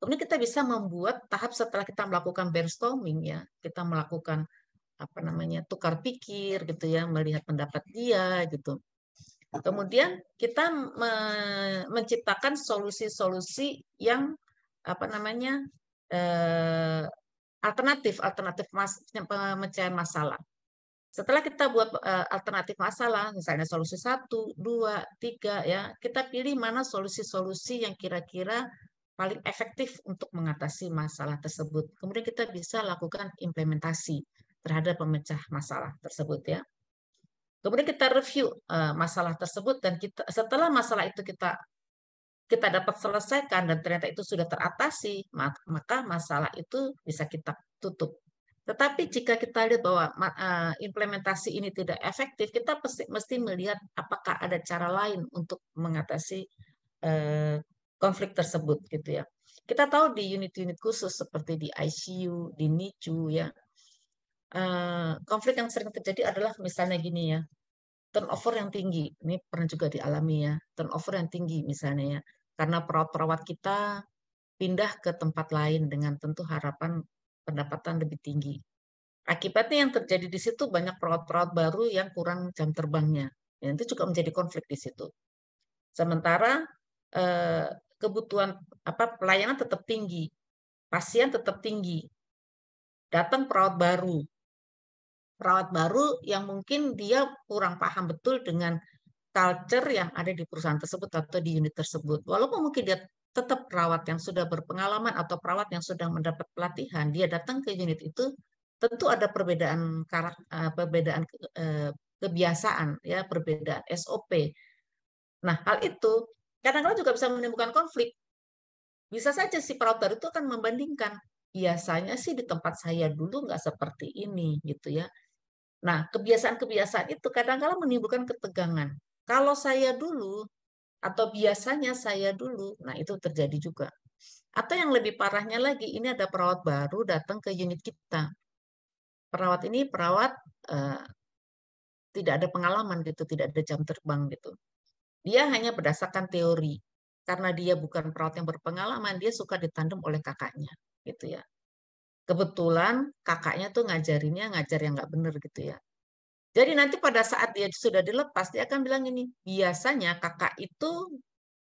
Kemudian kita bisa membuat tahap setelah kita melakukan brainstorming ya, kita melakukan apa namanya tukar pikir gitu ya, melihat pendapat dia gitu. Kemudian kita menciptakan solusi-solusi yang apa namanya alternatif pemecahan masalah. Setelah kita buat alternatif masalah, misalnya solusi 1, 2, 3, ya, kita pilih mana solusi-solusi yang kira-kira paling efektif untuk mengatasi masalah tersebut. Kemudian kita bisa lakukan implementasi terhadap pemecah masalah tersebut ya. Kemudian kita review masalah tersebut dan setelah masalah itu kita dapat selesaikan dan ternyata itu sudah teratasi, maka masalah itu bisa kita tutup. Tetapi jika kita lihat bahwa implementasi ini tidak efektif, kita mesti melihat apakah ada cara lain untuk mengatasi konflik tersebut gitu ya. Kita tahu di unit-unit khusus seperti di ICU, di NICU ya, konflik yang sering terjadi adalah misalnya gini ya, turnover yang tinggi. Ini pernah juga dialami ya, turnover yang tinggi misalnya ya. Karena perawat-perawat kita pindah ke tempat lain dengan tentu harapan pendapatan lebih tinggi. Akibatnya yang terjadi di situ banyak perawat-perawat baru yang kurang jam terbangnya. Dan itu juga menjadi konflik di situ. Sementara kebutuhan pelayanan tetap tinggi, pasien tetap tinggi. Datang perawat baru yang mungkin dia kurang paham betul dengan culture yang ada di perusahaan tersebut atau di unit tersebut. Walaupun mungkin dia tetap perawat yang sudah berpengalaman atau perawat yang sudah mendapat pelatihan, dia datang ke unit itu tentu ada perbedaan perbedaan kebiasaan ya, perbedaan SOP. Nah, hal itu kadang-kadang juga bisa menimbulkan konflik. Bisa saja si perawat baru itu akan membandingkan, biasanya sih di tempat saya dulu nggak seperti ini gitu ya. Nah, kebiasaan-kebiasaan itu kadang-kadang menimbulkan ketegangan. Kalau saya dulu atau biasanya saya dulu, nah itu terjadi juga. Atau yang lebih parahnya lagi, ini ada perawat baru datang ke unit kita. Perawat ini perawat tidak ada pengalaman gitu, tidak ada jam terbang gitu. Dia hanya berdasarkan teori. Karena dia bukan perawat yang berpengalaman, dia suka ditandem oleh kakaknya gitu ya. Kebetulan kakaknya tuh ngajar yang nggak bener gitu ya. Jadi nanti pada saat dia sudah dilepas, dia akan bilang ini, biasanya kakak itu,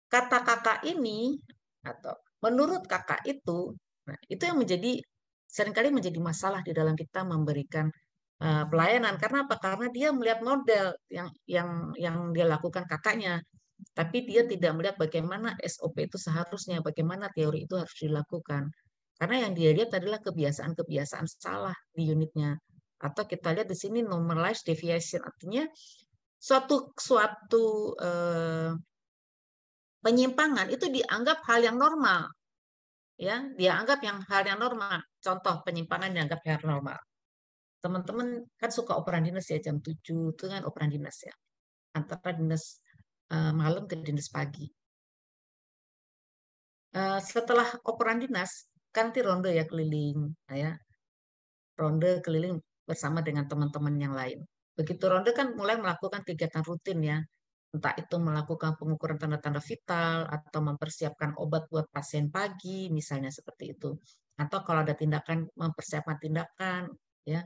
kata kakak ini, atau menurut kakak itu, nah itu yang seringkali menjadi masalah di dalam kita memberikan pelayanan. Karena apa? Karena dia melihat model yang dia lakukan kakaknya, tapi dia tidak melihat bagaimana SOP itu seharusnya, bagaimana teori itu harus dilakukan. Karena yang dia lihat adalah kebiasaan-kebiasaan salah di unitnya. Atau kita lihat di sini normalized deviation, artinya suatu penyimpangan itu dianggap hal yang normal, ya, dianggap hal yang normal. Contoh penyimpangan dianggap hal normal. Teman-teman kan suka operan dinas ya, jam 7 itu kan operan dinas ya, antara dinas malam ke dinas pagi. Setelah operan dinas, kan nanti ronde ya keliling, ya, ronde keliling bersama dengan teman-teman yang lain. Begitu ronde kan mulai melakukan kegiatan rutin ya, entah itu melakukan pengukuran tanda-tanda vital atau mempersiapkan obat buat pasien pagi, misalnya seperti itu. Atau kalau ada tindakan, mempersiapkan tindakan, ya,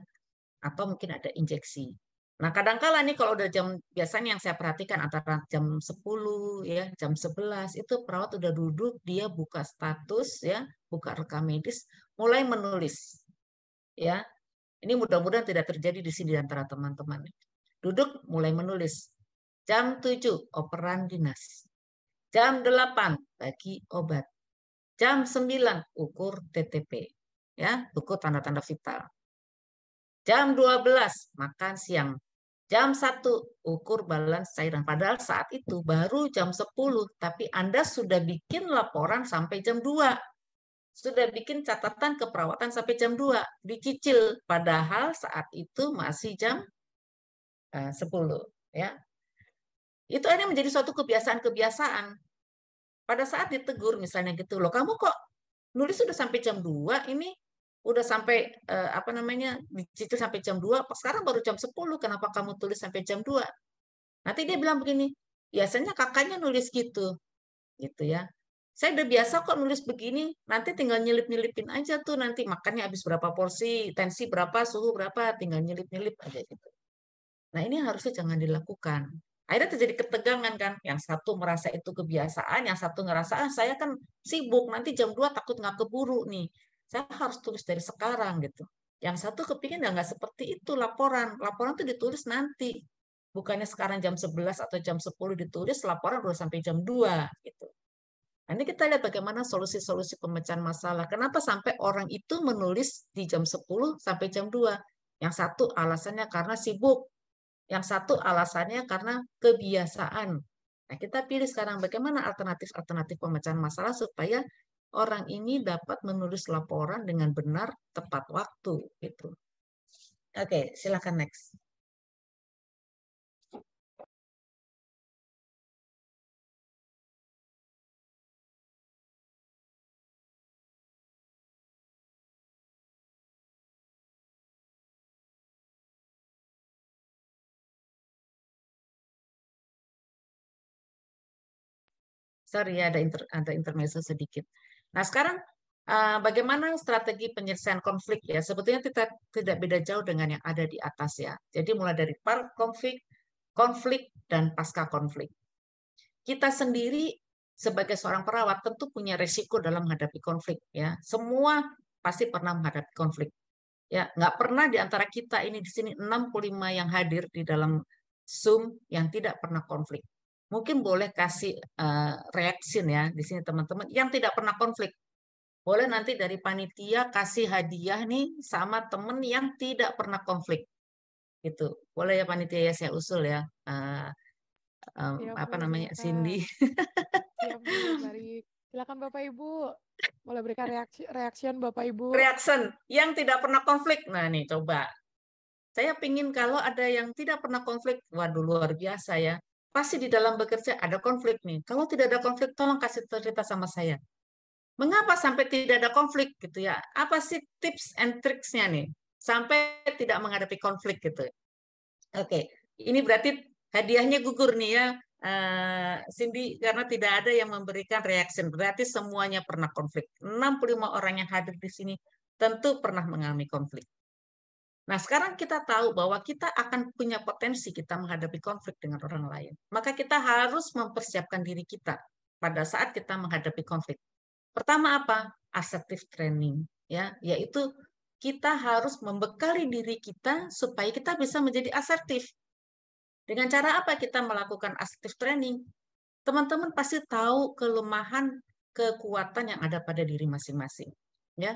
atau mungkin ada injeksi. Nah, kadang-kala nih kalau udah jam, biasanya yang saya perhatikan antara jam 10 ya, jam 11 itu perawat udah duduk, dia buka status ya, buka rekam medis, mulai menulis. Ya, ini mudah-mudahan tidak terjadi di sini di antara teman-teman. Duduk, mulai menulis. Jam 7, operan dinas. Jam 8, bagi obat. Jam 9, ukur TTP. Ya, ukur tanda-tanda vital. Jam 12, makan siang. Jam 1, ukur balance cairan. Padahal saat itu baru jam 10, tapi Anda sudah bikin laporan sampai jam 2. Sudah bikin catatan keperawatan sampai jam 2. Dicicil, padahal saat itu masih jam 10. Ya. Itu akhirnya menjadi suatu kebiasaan-kebiasaan. Pada saat ditegur misalnya gitu, loh kamu kok nulis sudah sampai jam 2, ini udah sampai dicicil sampai jam 2, sekarang baru jam 10, kenapa kamu tulis sampai jam 2? Nanti dia bilang begini, biasanya kakaknya nulis gitu ya. Saya udah biasa kok nulis begini, nanti tinggal nyelip-nyelipin aja tuh, nanti makannya habis berapa porsi, tensi berapa, suhu berapa, tinggal nyelip-nyelip aja gitu. Nah ini harusnya jangan dilakukan. Akhirnya terjadi ketegangan kan, yang satu merasa itu kebiasaan, yang satu ngerasa, saya kan sibuk, nanti jam 2 takut nggak keburu nih. Saya harus tulis dari sekarang gitu. Yang satu kepingin nggak seperti itu laporan. Laporan itu ditulis nanti. Bukannya sekarang jam 11 atau jam 10 ditulis, laporan udah sampai jam 2 gitu. Nah, ini kita lihat bagaimana solusi-solusi pemecahan masalah. Kenapa sampai orang itu menulis di jam 10 sampai jam 2? Yang satu alasannya karena sibuk, yang satu alasannya karena kebiasaan. Nah, kita pilih sekarang bagaimana alternatif-alternatif pemecahan masalah supaya orang ini dapat menulis laporan dengan benar tepat waktu. Gitu. Oke, silakan next. Sorry ya, ada intermezzo sedikit. Nah, sekarang bagaimana strategi penyelesaian konflik ya? Sebetulnya kita tidak beda jauh dengan yang ada di atas ya. Jadi mulai dari konflik, dan pasca konflik. Kita sendiri sebagai seorang perawat tentu punya resiko dalam menghadapi konflik ya. Semua pasti pernah menghadapi konflik. Ya, nggak pernah di antara kita ini di sini 65 yang hadir di dalam Zoom yang tidak pernah konflik. Mungkin boleh kasih reaction ya di sini teman-teman yang tidak pernah konflik. Boleh nanti dari panitia kasih hadiah nih sama temen yang tidak pernah konflik. Gitu. Boleh ya panitia ya, saya usul ya.
Siap,
Apa
Bu
namanya?
Sinta.
Cindy.
Siap, Bu. Baik. Silakan Bapak Ibu. Boleh berikan reaction Bapak Ibu.
Reaction yang tidak pernah konflik. Nah, nih coba. Saya pingin kalau ada yang tidak pernah konflik, waduh luar biasa ya. Pasti di dalam bekerja ada konflik nih. Kalau tidak ada konflik, tolong kasih cerita sama saya. Mengapa sampai tidak ada konflik gitu ya? Apa sih tips and tricksnya nih sampai tidak menghadapi konflik gitu? Oke, ini berarti hadiahnya gugur nih ya, Cindy, karena tidak ada yang memberikan reaction. Berarti semuanya pernah konflik. 65 orang yang hadir di sini tentu pernah mengalami konflik. Nah, sekarang kita tahu bahwa kita akan punya potensi kita menghadapi konflik dengan orang lain. Maka kita harus mempersiapkan diri kita pada saat kita menghadapi konflik. Pertama apa? Assertive training, ya, yaitu kita harus membekali diri kita supaya kita bisa menjadi asertif. Dengan cara apa kita melakukan assertive training? Teman-teman pasti tahu kelemahan, kekuatan yang ada pada diri masing-masing, ya.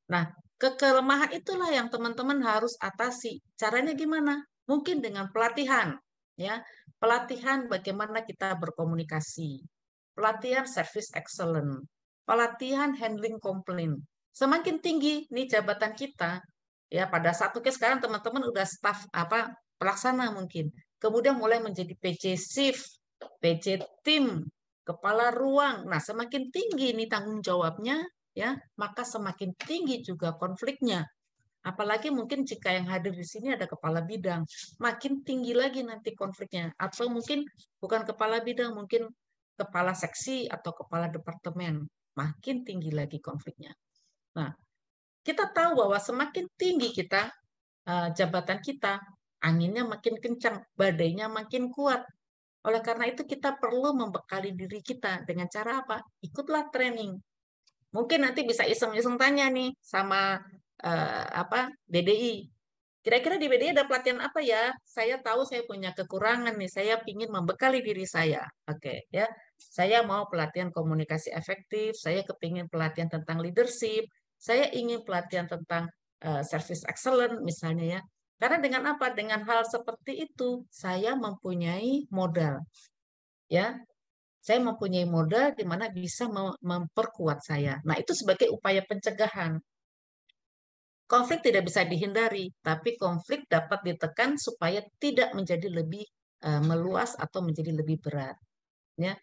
Nah, kelemahan itulah yang teman-teman harus atasi. Caranya gimana? Mungkin dengan pelatihan, ya. Pelatihan bagaimana kita berkomunikasi. Pelatihan service excellence. Pelatihan handling complaint. Semakin tinggi nih jabatan kita, ya pada saat mungkin sekarang teman-teman udah staf pelaksana mungkin. Kemudian mulai menjadi PJ shift, PJ tim, kepala ruang. Nah, semakin tinggi nih tanggung jawabnya, ya, maka semakin tinggi juga konfliknya. Apalagi mungkin jika yang hadir di sini ada kepala bidang, makin tinggi lagi nanti konfliknya. Atau mungkin bukan kepala bidang, mungkin kepala seksi atau kepala departemen, makin tinggi lagi konfliknya. Nah, kita tahu bahwa semakin tinggi kita jabatan kita, anginnya makin kencang, badainya makin kuat. Oleh karena itu kita perlu membekali diri kita dengan cara apa? Ikutlah training. Mungkin nanti bisa iseng-iseng tanya nih sama BDI. Kira-kira di BDI ada pelatihan apa ya? Saya tahu saya punya kekurangan nih, saya ingin membekali diri saya. Oke, ya. Saya mau pelatihan komunikasi efektif, saya kepingin pelatihan tentang leadership, saya ingin pelatihan tentang service excellent misalnya ya. Karena dengan apa? Dengan hal seperti itu, saya mempunyai modal. Ya, saya mempunyai modal di mana bisa memperkuat saya. Nah, itu sebagai upaya pencegahan. Konflik tidak bisa dihindari, tapi konflik dapat ditekan supaya tidak menjadi lebih meluas atau menjadi lebih berat. Ya.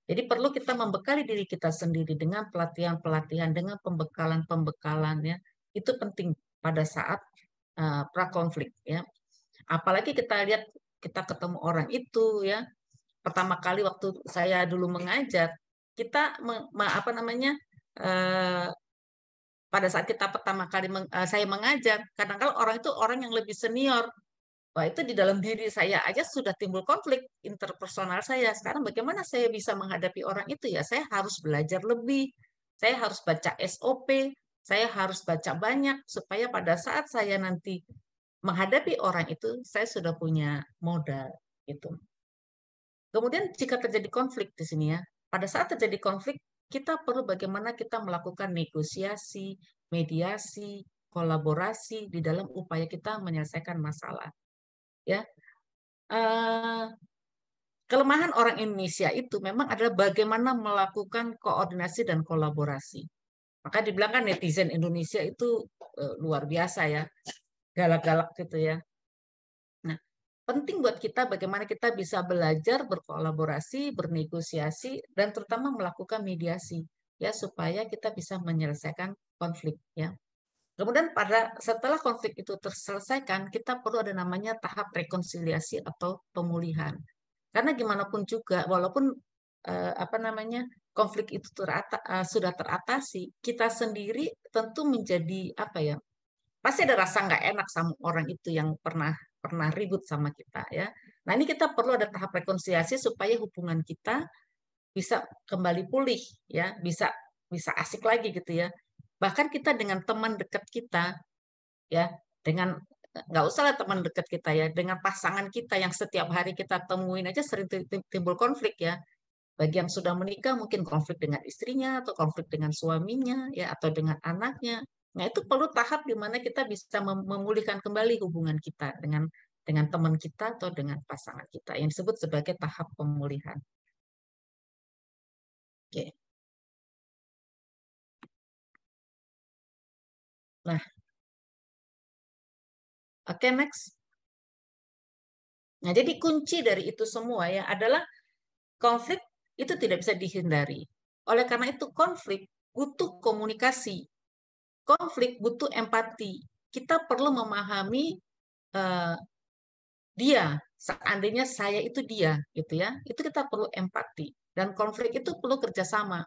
Jadi perlu kita membekali diri kita sendiri dengan pelatihan-pelatihan, dengan pembekalan-pembekalan. Ya. Itu penting pada saat prakonflik. Ya. Apalagi kita lihat kita ketemu orang itu, ya. Pertama kali waktu saya dulu mengajar, kita apa namanya? Pada saat kita pertama kali saya mengajar, kadang-kadang orang itu orang yang lebih senior. Wah, itu di dalam diri saya aja sudah timbul konflik interpersonal saya. Sekarang bagaimana saya bisa menghadapi orang itu ya? Saya harus belajar lebih. Saya harus baca SOP, saya harus baca banyak supaya pada saat saya nanti menghadapi orang itu saya sudah punya modal gitu. Kemudian jika terjadi konflik di sini ya, pada saat terjadi konflik kita perlu bagaimana kita melakukan negosiasi, mediasi, kolaborasi di dalam upaya kita menyelesaikan masalah. Ya, kelemahan orang Indonesia itu memang adalah bagaimana melakukan koordinasi dan kolaborasi. Maka dibilang kan netizen Indonesia itu luar biasa ya, galak-galak gitu ya. Nah, penting buat kita bagaimana kita bisa belajar berkolaborasi, bernegosiasi, dan terutama melakukan mediasi ya supaya kita bisa menyelesaikan konflik ya. Kemudian setelah konflik itu terselesaikan, kita perlu ada namanya tahap rekonsiliasi atau pemulihan. Karena gimana pun juga, walaupun konflik itu sudah teratasi, kita sendiri tentu menjadi apa ya? Pasti ada rasa nggak enak sama orang itu yang pernah pernah ribut sama kita ya. Nah ini kita perlu ada tahap rekonsiliasi supaya hubungan kita bisa kembali pulih ya, bisa bisa asik lagi gitu ya. Bahkan kita dengan teman dekat kita ya, dengan nggak usah lah teman dekat kita ya, dengan pasangan kita yang setiap hari kita temuin aja sering timbul konflik ya. Bagi yang sudah menikah mungkin konflik dengan istrinya atau konflik dengan suaminya ya atau dengan anaknya. Nah, itu perlu tahap di mana kita bisa memulihkan kembali hubungan kita dengan teman kita atau dengan pasangan kita yang disebut sebagai tahap pemulihan. Oke. Nah, oke next. Nah, jadi kunci dari itu semua ya adalah konflik itu tidak bisa dihindari. Oleh karena itu konflik butuh komunikasi. Konflik butuh empati. Kita perlu memahami dia, seandainya saya itu dia, gitu ya. Itu kita perlu empati. Dan konflik itu perlu kerjasama.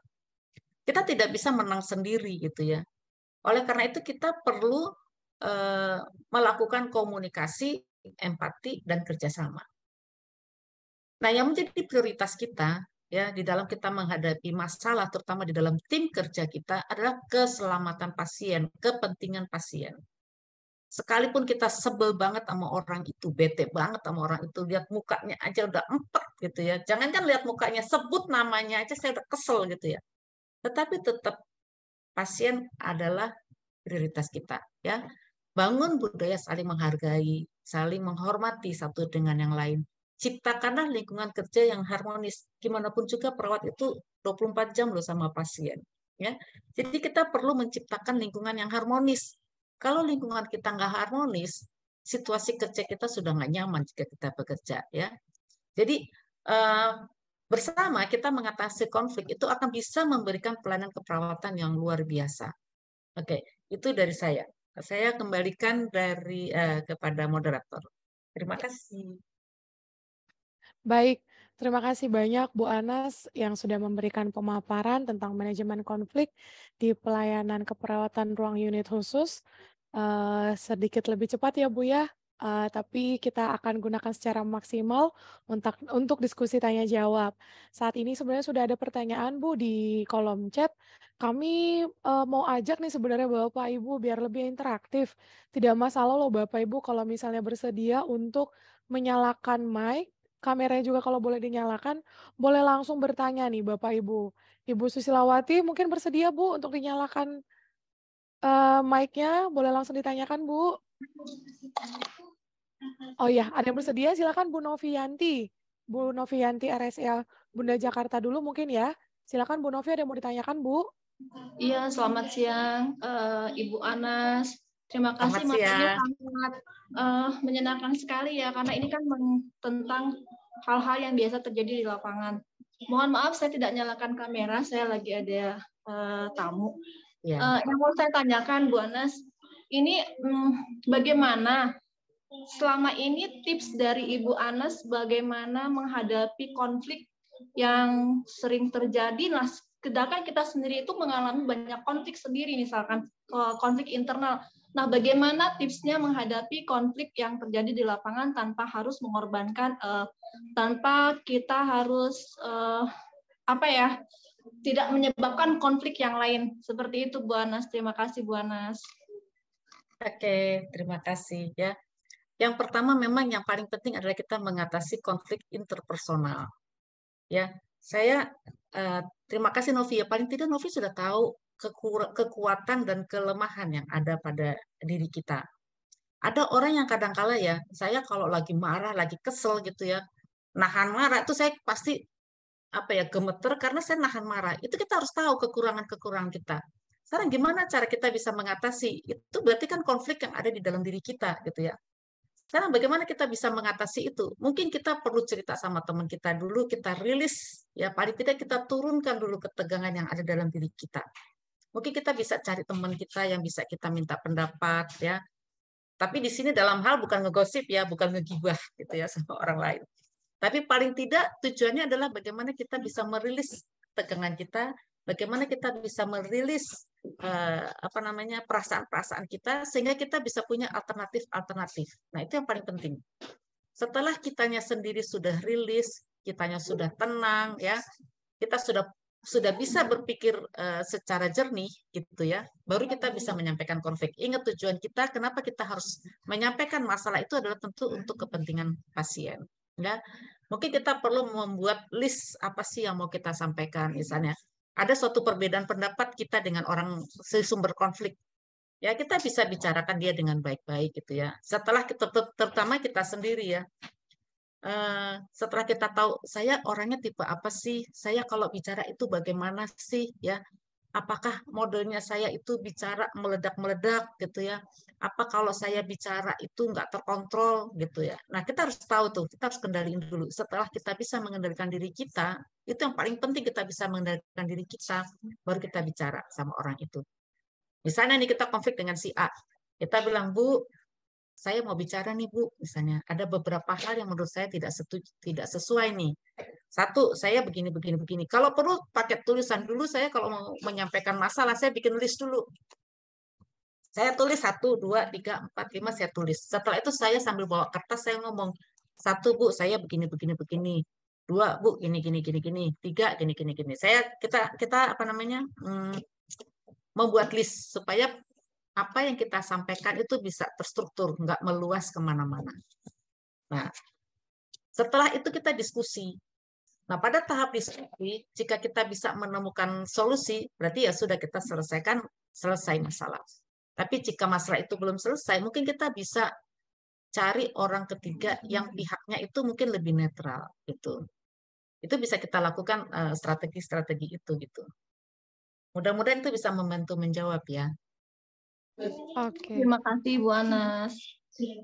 Kita tidak bisa menang sendiri, gitu ya. Oleh karena itu kita perlu melakukan komunikasi, empati, dan kerjasama. Nah, yang menjadi prioritas kita ya di dalam kita menghadapi masalah, terutama di dalam tim kerja kita adalah keselamatan pasien, kepentingan pasien. Sekalipun kita sebel banget sama orang itu, bete banget sama orang itu, lihat mukanya aja udah empet gitu ya. Jangan kan lihat mukanya, sebut namanya aja saya udah kesel gitu ya. Tetapi tetap pasien adalah prioritas kita ya. Bangun budaya saling menghargai, saling menghormati satu dengan yang lain. Ciptakanlah lingkungan kerja yang harmonis. Gimana pun juga perawat itu 24 jam loh sama pasien. Ya. Jadi kita perlu menciptakan lingkungan yang harmonis. Kalau lingkungan kita nggak harmonis, situasi kerja kita sudah nggak nyaman jika kita bekerja. Ya. Jadi bersama kita mengatasi konflik itu akan bisa memberikan pelayanan keperawatan yang luar biasa. Oke, itu dari saya. Saya kembalikan kepada moderator. Terima kasih.
Baik, terima kasih banyak Bu Anas yang sudah memberikan pemaparan tentang manajemen konflik di pelayanan keperawatan ruang unit khusus. Sedikit lebih cepat ya Bu ya. tapi kita akan gunakan secara maksimal untuk diskusi tanya jawab. Saat ini sebenarnya sudah ada pertanyaan Bu di kolom chat. Kami mau ajak nih sebenarnya Bapak Ibu biar lebih interaktif. Tidak masalah loh Bapak Ibu kalau misalnya bersedia untuk menyalakan mic, kameranya juga kalau boleh dinyalakan, boleh langsung bertanya nih Bapak Ibu. Ibu Susilawati mungkin bersedia Bu untuk dinyalakan mic-nya, boleh langsung ditanyakan Bu. Oh iya, ada yang bersedia silakan Bu Novianti. Bu Novianti RSL Bunda Jakarta dulu mungkin ya. Silakan Bu Novi, ada yang mau ditanyakan Bu?
Iya, selamat siang Ibu Anas. Terima kasih
Selamat
materinya
siang.
sangat menyenangkan sekali ya, karena ini kan tentang hal-hal yang biasa terjadi di lapangan. Mohon maaf saya tidak nyalakan kamera, saya lagi ada tamu.
Ya.
Yang mau saya tanyakan Bu Anas, ini bagaimana selama ini tips dari Ibu Anas bagaimana menghadapi konflik yang sering terjadi? Nah, sedangkan kita sendiri itu mengalami banyak konflik sendiri, misalkan konflik internal. Nah, bagaimana tipsnya menghadapi konflik yang terjadi di lapangan tanpa harus mengorbankan, tanpa kita harus tidak menyebabkan konflik yang lain. Seperti itu, Bu Anas. Terima kasih, Bu Anas.
Oke, terima kasih ya. Yang pertama memang yang paling penting adalah kita mengatasi konflik interpersonal. Ya, saya terima kasih Novi ya. Paling tidak Novi sudah tahu kekuatan dan kelemahan yang ada pada diri kita. Ada orang yang kadang-kala ya, saya kalau lagi marah, lagi kesel gitu ya, nahan marah itu saya pasti gemeter karena saya nahan marah. Itu kita harus tahu kekurangan-kekurangan kita. Sekarang gimana cara kita bisa mengatasi? Itu berarti kan konflik yang ada di dalam diri kita gitu ya. Sekarang bagaimana kita bisa mengatasi itu? Mungkin kita perlu cerita sama teman kita dulu, kita rilis, ya paling tidak kita turunkan dulu ketegangan yang ada dalam diri kita. Mungkin kita bisa cari teman kita yang bisa kita minta pendapat, ya. Tapi di sini dalam hal bukan ngegosip ya, bukan ngegibah gitu ya sama orang lain. Tapi paling tidak tujuannya adalah bagaimana kita bisa merilis tegangan kita, bagaimana kita bisa merilis perasaan-perasaan kita sehingga kita bisa punya alternatif-alternatif. Nah, itu yang paling penting. Setelah kitanya sendiri sudah rilis, kitanya sudah tenang ya, kita sudah bisa berpikir secara jernih gitu ya, baru kita bisa menyampaikan konflik. Ingat tujuan kita, kenapa kita harus menyampaikan masalah itu adalah tentu untuk kepentingan pasien. Ya, mungkin kita perlu membuat list apa sih yang mau kita sampaikan. Misalnya ada suatu perbedaan pendapat kita dengan orang sumber konflik, ya kita bisa bicarakan dia dengan baik-baik gitu ya. Setelah kita terutama kita sendiri ya, setelah kita tahu saya orangnya tipe apa sih, saya kalau bicara itu bagaimana sih ya, apakah modelnya saya itu bicara meledak-meledak gitu ya, apa kalau saya bicara itu nggak terkontrol gitu ya. Nah, kita harus tahu tuh, kita harus kendaliin dulu. Setelah kita bisa mengendalikan diri kita, itu yang paling penting, kita bisa mengendalikan diri kita, baru kita bicara sama orang itu. Misalnya nih kita konflik dengan si A, kita bilang, Bu, saya mau bicara nih Bu, misalnya ada beberapa hal yang menurut saya tidak sesuai nih. Satu, saya begini. Kalau perlu pakai tulisan dulu, saya kalau mau menyampaikan masalah, saya bikin list dulu. Saya tulis 1, 2, 3, 4, 5, saya tulis. Setelah itu saya sambil bawa kertas, saya ngomong, 1 Bu, saya begini. 2 Bu, gini. 3, gini. Kita membuat list supaya apa yang kita sampaikan itu bisa terstruktur, nggak meluas kemana-mana. Nah, setelah itu kita diskusi. Nah, pada tahap diskusi, jika kita bisa menemukan solusi, berarti ya sudah kita selesai masalah. Tapi jika masalah itu belum selesai, mungkin kita bisa cari orang ketiga yang pihaknya itu mungkin lebih netral gitu. Itu bisa kita lakukan strategi-strategi itu gitu. Mudah-mudahan itu bisa membantu menjawab ya.
Oke.
Terima kasih Bu Anas.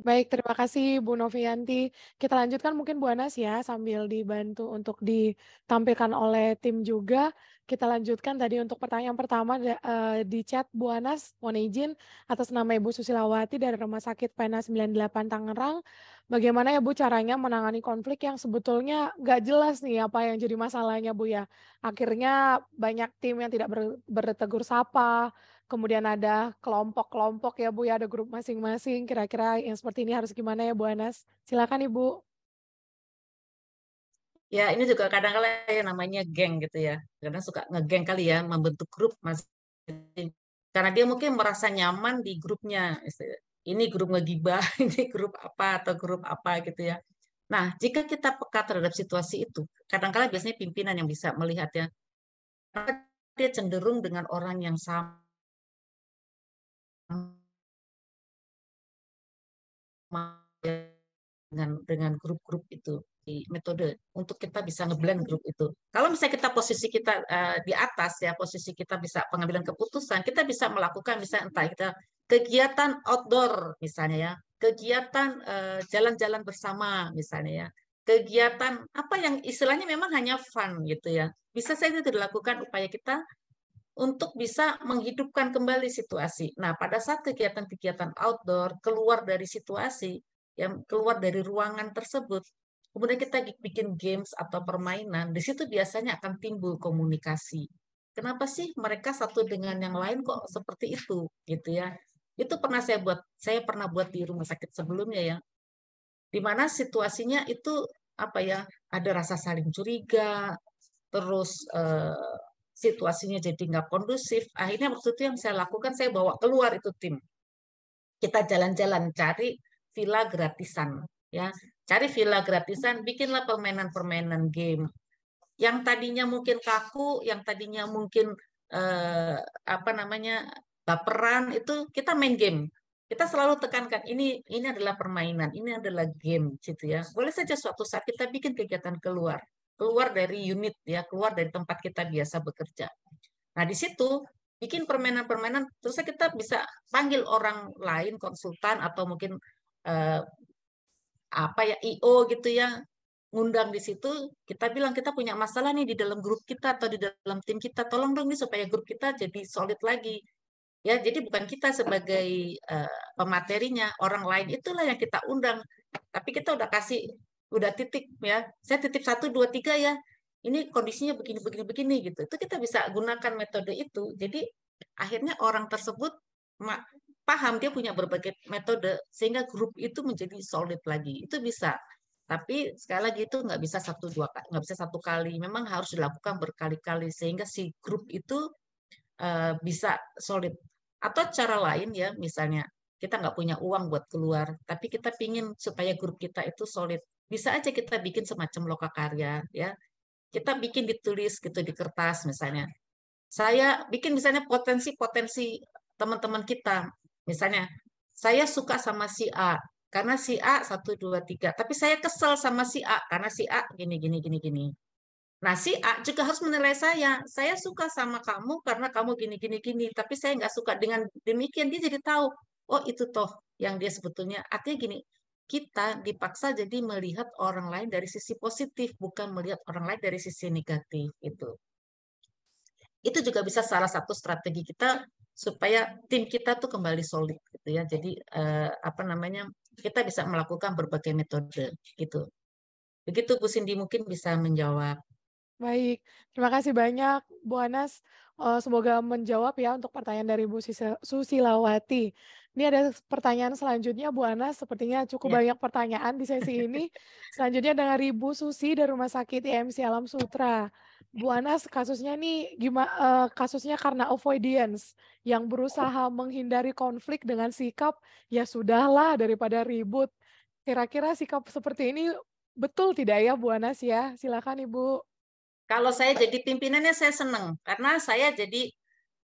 Baik, terima kasih Bu Novianti. Kita lanjutkan mungkin Bu Anas ya, sambil dibantu untuk ditampilkan oleh tim juga. Kita lanjutkan tadi untuk pertanyaan pertama di chat Bu Anas, mohon izin atas nama Ibu Susilawati dari Rumah Sakit Pena 98 Tangerang. Bagaimana ya Bu caranya menangani konflik yang sebetulnya nggak jelas nih apa yang jadi masalahnya Bu ya. Akhirnya banyak tim yang tidak bertegur sapa, kemudian ada kelompok-kelompok ya Bu ya, ada grup masing-masing, kira-kira yang seperti ini harus gimana ya Bu Anas? Silakan Ibu.
Ya, ini juga kadang-kala yang namanya geng gitu ya. Kadang suka ngegeng kali ya, membentuk grup masing. Karena dia mungkin merasa nyaman di grupnya. Ini grup ngegibah, ini grup apa atau grup apa gitu ya. Nah, jika kita peka terhadap situasi itu, kadang-kala biasanya pimpinan yang bisa melihatnya. Dia cenderung dengan orang yang sama dengan grup-grup itu di metode untuk kita bisa ngeblend grup itu. Kalau misalnya kita posisi kita di atas ya, posisi kita bisa pengambilan keputusan, kita bisa melakukan misalnya entah kita kegiatan outdoor misalnya ya, kegiatan jalan-jalan bersama misalnya ya, kegiatan apa yang istilahnya memang hanya fun gitu ya. Bisa saja itu dilakukan upaya kita untuk bisa menghidupkan kembali situasi. Nah, pada saat kegiatan-kegiatan outdoor keluar dari situasi, yang keluar dari ruangan tersebut, kemudian kita bikin games atau permainan, di situ biasanya akan timbul komunikasi. Kenapa sih mereka satu dengan yang lain kok seperti itu, gitu ya? Itu pernah saya pernah buat di rumah sakit sebelumnya ya, di mana situasinya itu apa ya? Ada rasa saling curiga, terus situasinya jadi nggak kondusif. Akhirnya waktu itu yang saya lakukan, saya bawa keluar itu tim. Kita jalan-jalan cari villa gratisan, ya. Cari villa gratisan, bikinlah permainan-permainan game. Yang tadinya mungkin kaku, yang tadinya mungkin apa namanya baperan, itu kita main game. Kita selalu tekankan ini adalah permainan, ini adalah game, gitu ya. Boleh saja suatu saat kita bikin kegiatan keluar dari unit ya, keluar dari tempat kita biasa bekerja. Nah, di situ bikin permainan-permainan, terus kita bisa panggil orang lain, konsultan atau mungkin eh, apa ya IO gitu ya, ngundang di situ, kita bilang kita punya masalah nih di dalam grup kita atau di dalam tim kita, tolong dong nih supaya grup kita jadi solid lagi. Ya, jadi bukan kita sebagai pematerinya, orang lain itulah yang kita undang. Tapi kita udah kasih, udah titik ya. Saya titip 1, 2, 3 ya. Ini kondisinya begini, begini, begini gitu. Itu kita bisa gunakan metode itu. Jadi akhirnya orang tersebut paham dia punya berbagai metode sehingga grup itu menjadi solid lagi. Itu bisa. Tapi sekali lagi itu nggak bisa nggak bisa satu kali. Memang harus dilakukan berkali-kali sehingga si grup itu bisa solid. Atau cara lain ya, misalnya kita nggak punya uang buat keluar, tapi kita pingin supaya grup kita itu solid. Bisa aja kita bikin semacam lokakarya, ya. Kita bikin ditulis gitu di kertas misalnya. Saya bikin misalnya potensi-potensi teman-teman kita. Misalnya, saya suka sama si A, karena si A 1, 2, 3. Tapi saya kesel sama si A, karena si A gini, gini, gini, gini. Nah, si A juga harus menilai saya. Saya suka sama kamu karena kamu gini, gini, gini. Tapi saya nggak suka. Dengan demikian dia jadi tahu, oh itu toh yang dia sebetulnya. Artinya gini, kita dipaksa jadi melihat orang lain dari sisi positif, bukan melihat orang lain dari sisi negatif. Itu juga bisa salah satu strategi kita supaya tim kita tuh kembali solid gitu ya. Jadi apa namanya, kita bisa melakukan berbagai metode gitu. Begitu Bu Cindy mungkin bisa menjawab.
Baik, terima kasih banyak Bu Anas. Semoga menjawab ya untuk pertanyaan dari Bu Susilawati. Ini ada pertanyaan selanjutnya Bu Anas, sepertinya cukup
Ya.
banyak pertanyaan di sesi ini. Selanjutnya dari Bu Susi dari Rumah Sakit IMC Alam Sutra. Bu Anas, kasusnya nih kasusnya karena avoidance yang berusaha menghindari konflik dengan sikap ya sudahlah daripada ribut. Kira-kira sikap seperti ini betul tidak ya Bu Anas ya? Silakan Ibu.
Kalau saya jadi pimpinannya saya seneng karena saya jadi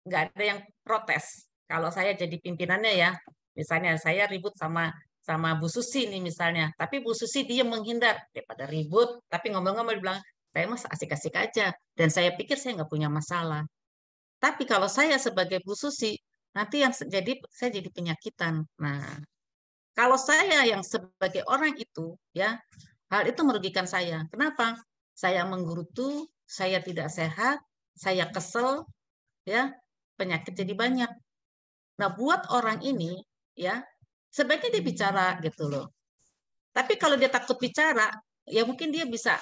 nggak ada yang protes. Kalau saya jadi pimpinannya ya, misalnya saya ribut sama sama Bu Susi nih misalnya, tapi Bu Susi dia menghindar daripada ribut, tapi ngomong-ngomong bilang saya mas asik-asik aja dan saya pikir saya nggak punya masalah. Tapi kalau saya sebagai Bu Susi nanti yang saya jadi penyakitan. Nah, kalau saya yang sebagai orang itu ya hal itu merugikan saya. Kenapa? Saya menggerutu, saya tidak sehat, saya kesel, ya penyakit jadi banyak. Nah, buat orang ini, ya sebaiknya dia bicara gitu loh. Tapi kalau dia takut bicara, ya mungkin dia bisa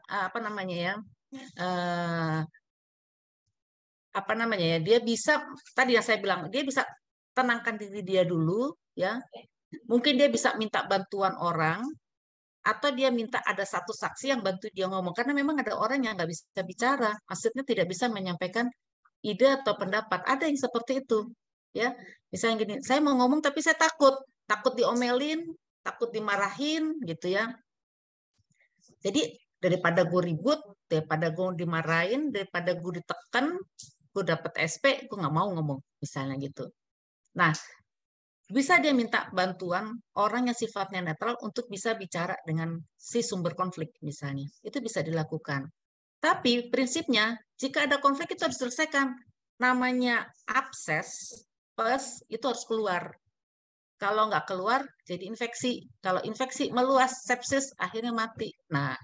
apa namanya ya, apa namanya ya, dia bisa, tadi yang saya bilang, dia bisa tenangkan diri dia dulu, ya. Mungkin dia bisa minta bantuan orang, atau dia minta ada satu saksi yang bantu dia ngomong, karena memang ada orang yang nggak bisa bicara, maksudnya tidak bisa menyampaikan ide atau pendapat. Ada yang seperti itu, ya. Misalnya gini, saya mau ngomong tapi saya takut diomelin, takut dimarahin, gitu ya. Jadi daripada gue ribut, daripada gue dimarahin, daripada gue ditekan, gue dapet SP, gue nggak mau ngomong, misalnya gitu. Nah, bisa dia minta bantuan orang yang sifatnya netral untuk bisa bicara dengan si sumber konflik, misalnya. Itu bisa dilakukan. Tapi prinsipnya, jika ada konflik itu harus diselesaikan. Namanya abses, pus, itu harus keluar. Kalau nggak keluar, jadi infeksi. Kalau infeksi meluas, sepsis, akhirnya mati. Nah,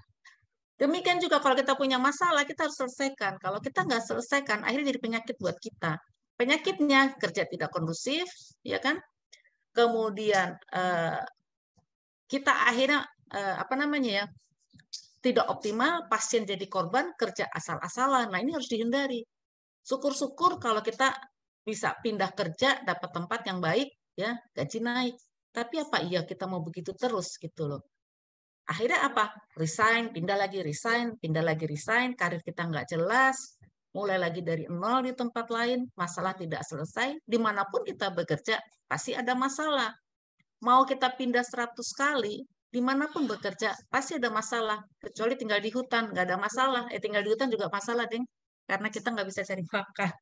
demikian juga kalau kita punya masalah, kita harus selesaikan. Kalau kita nggak selesaikan, akhirnya jadi penyakit buat kita. Penyakitnya kerja tidak kondusif, ya kan? Kemudian kita akhirnya apa namanya ya, tidak optimal, pasien jadi korban, kerja asal-asalan. Nah, ini harus dihindari. Syukur-syukur kalau kita bisa pindah kerja, dapat tempat yang baik, ya, gaji naik. Tapi apa iya kita mau begitu terus gitu loh. Akhirnya apa? Resign, pindah lagi, resign, pindah lagi, resign, karir kita nggak jelas, mulai lagi dari nol di tempat lain, masalah tidak selesai, dimanapun kita bekerja, pasti ada masalah. Mau kita pindah 100 kali, dimanapun bekerja, pasti ada masalah. Kecuali tinggal di hutan, nggak ada masalah. Tinggal di hutan juga masalah, Deng. Karena kita nggak bisa cari makan.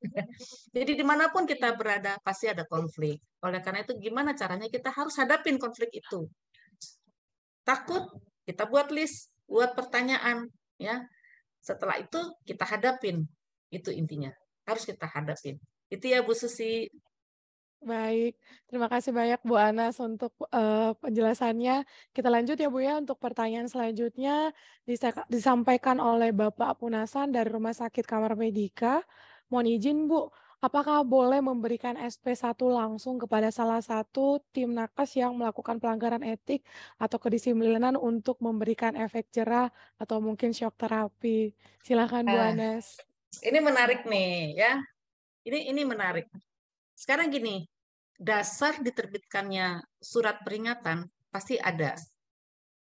Jadi dimanapun kita berada, pasti ada konflik. Oleh karena itu, gimana caranya kita harus hadapin konflik itu. Takut, kita buat list, buat pertanyaan, ya. Setelah itu kita hadapin, itu intinya. Harus kita hadapin. Itu ya Bu Susi.
Baik, terima kasih banyak Bu Anas untuk penjelasannya. Kita lanjut ya Bu ya untuk pertanyaan selanjutnya disampaikan oleh Bapak Punasan dari Rumah Sakit Kamar Medika. Mohon izin Bu, apakah boleh memberikan SP1 langsung kepada salah satu tim nakes yang melakukan pelanggaran etik atau kedisiplinan untuk memberikan efek jerah atau mungkin shock terapi? Silakan Bu Anas.
Ini menarik nih ya. Ini menarik. Sekarang gini, dasar diterbitkannya surat peringatan pasti ada.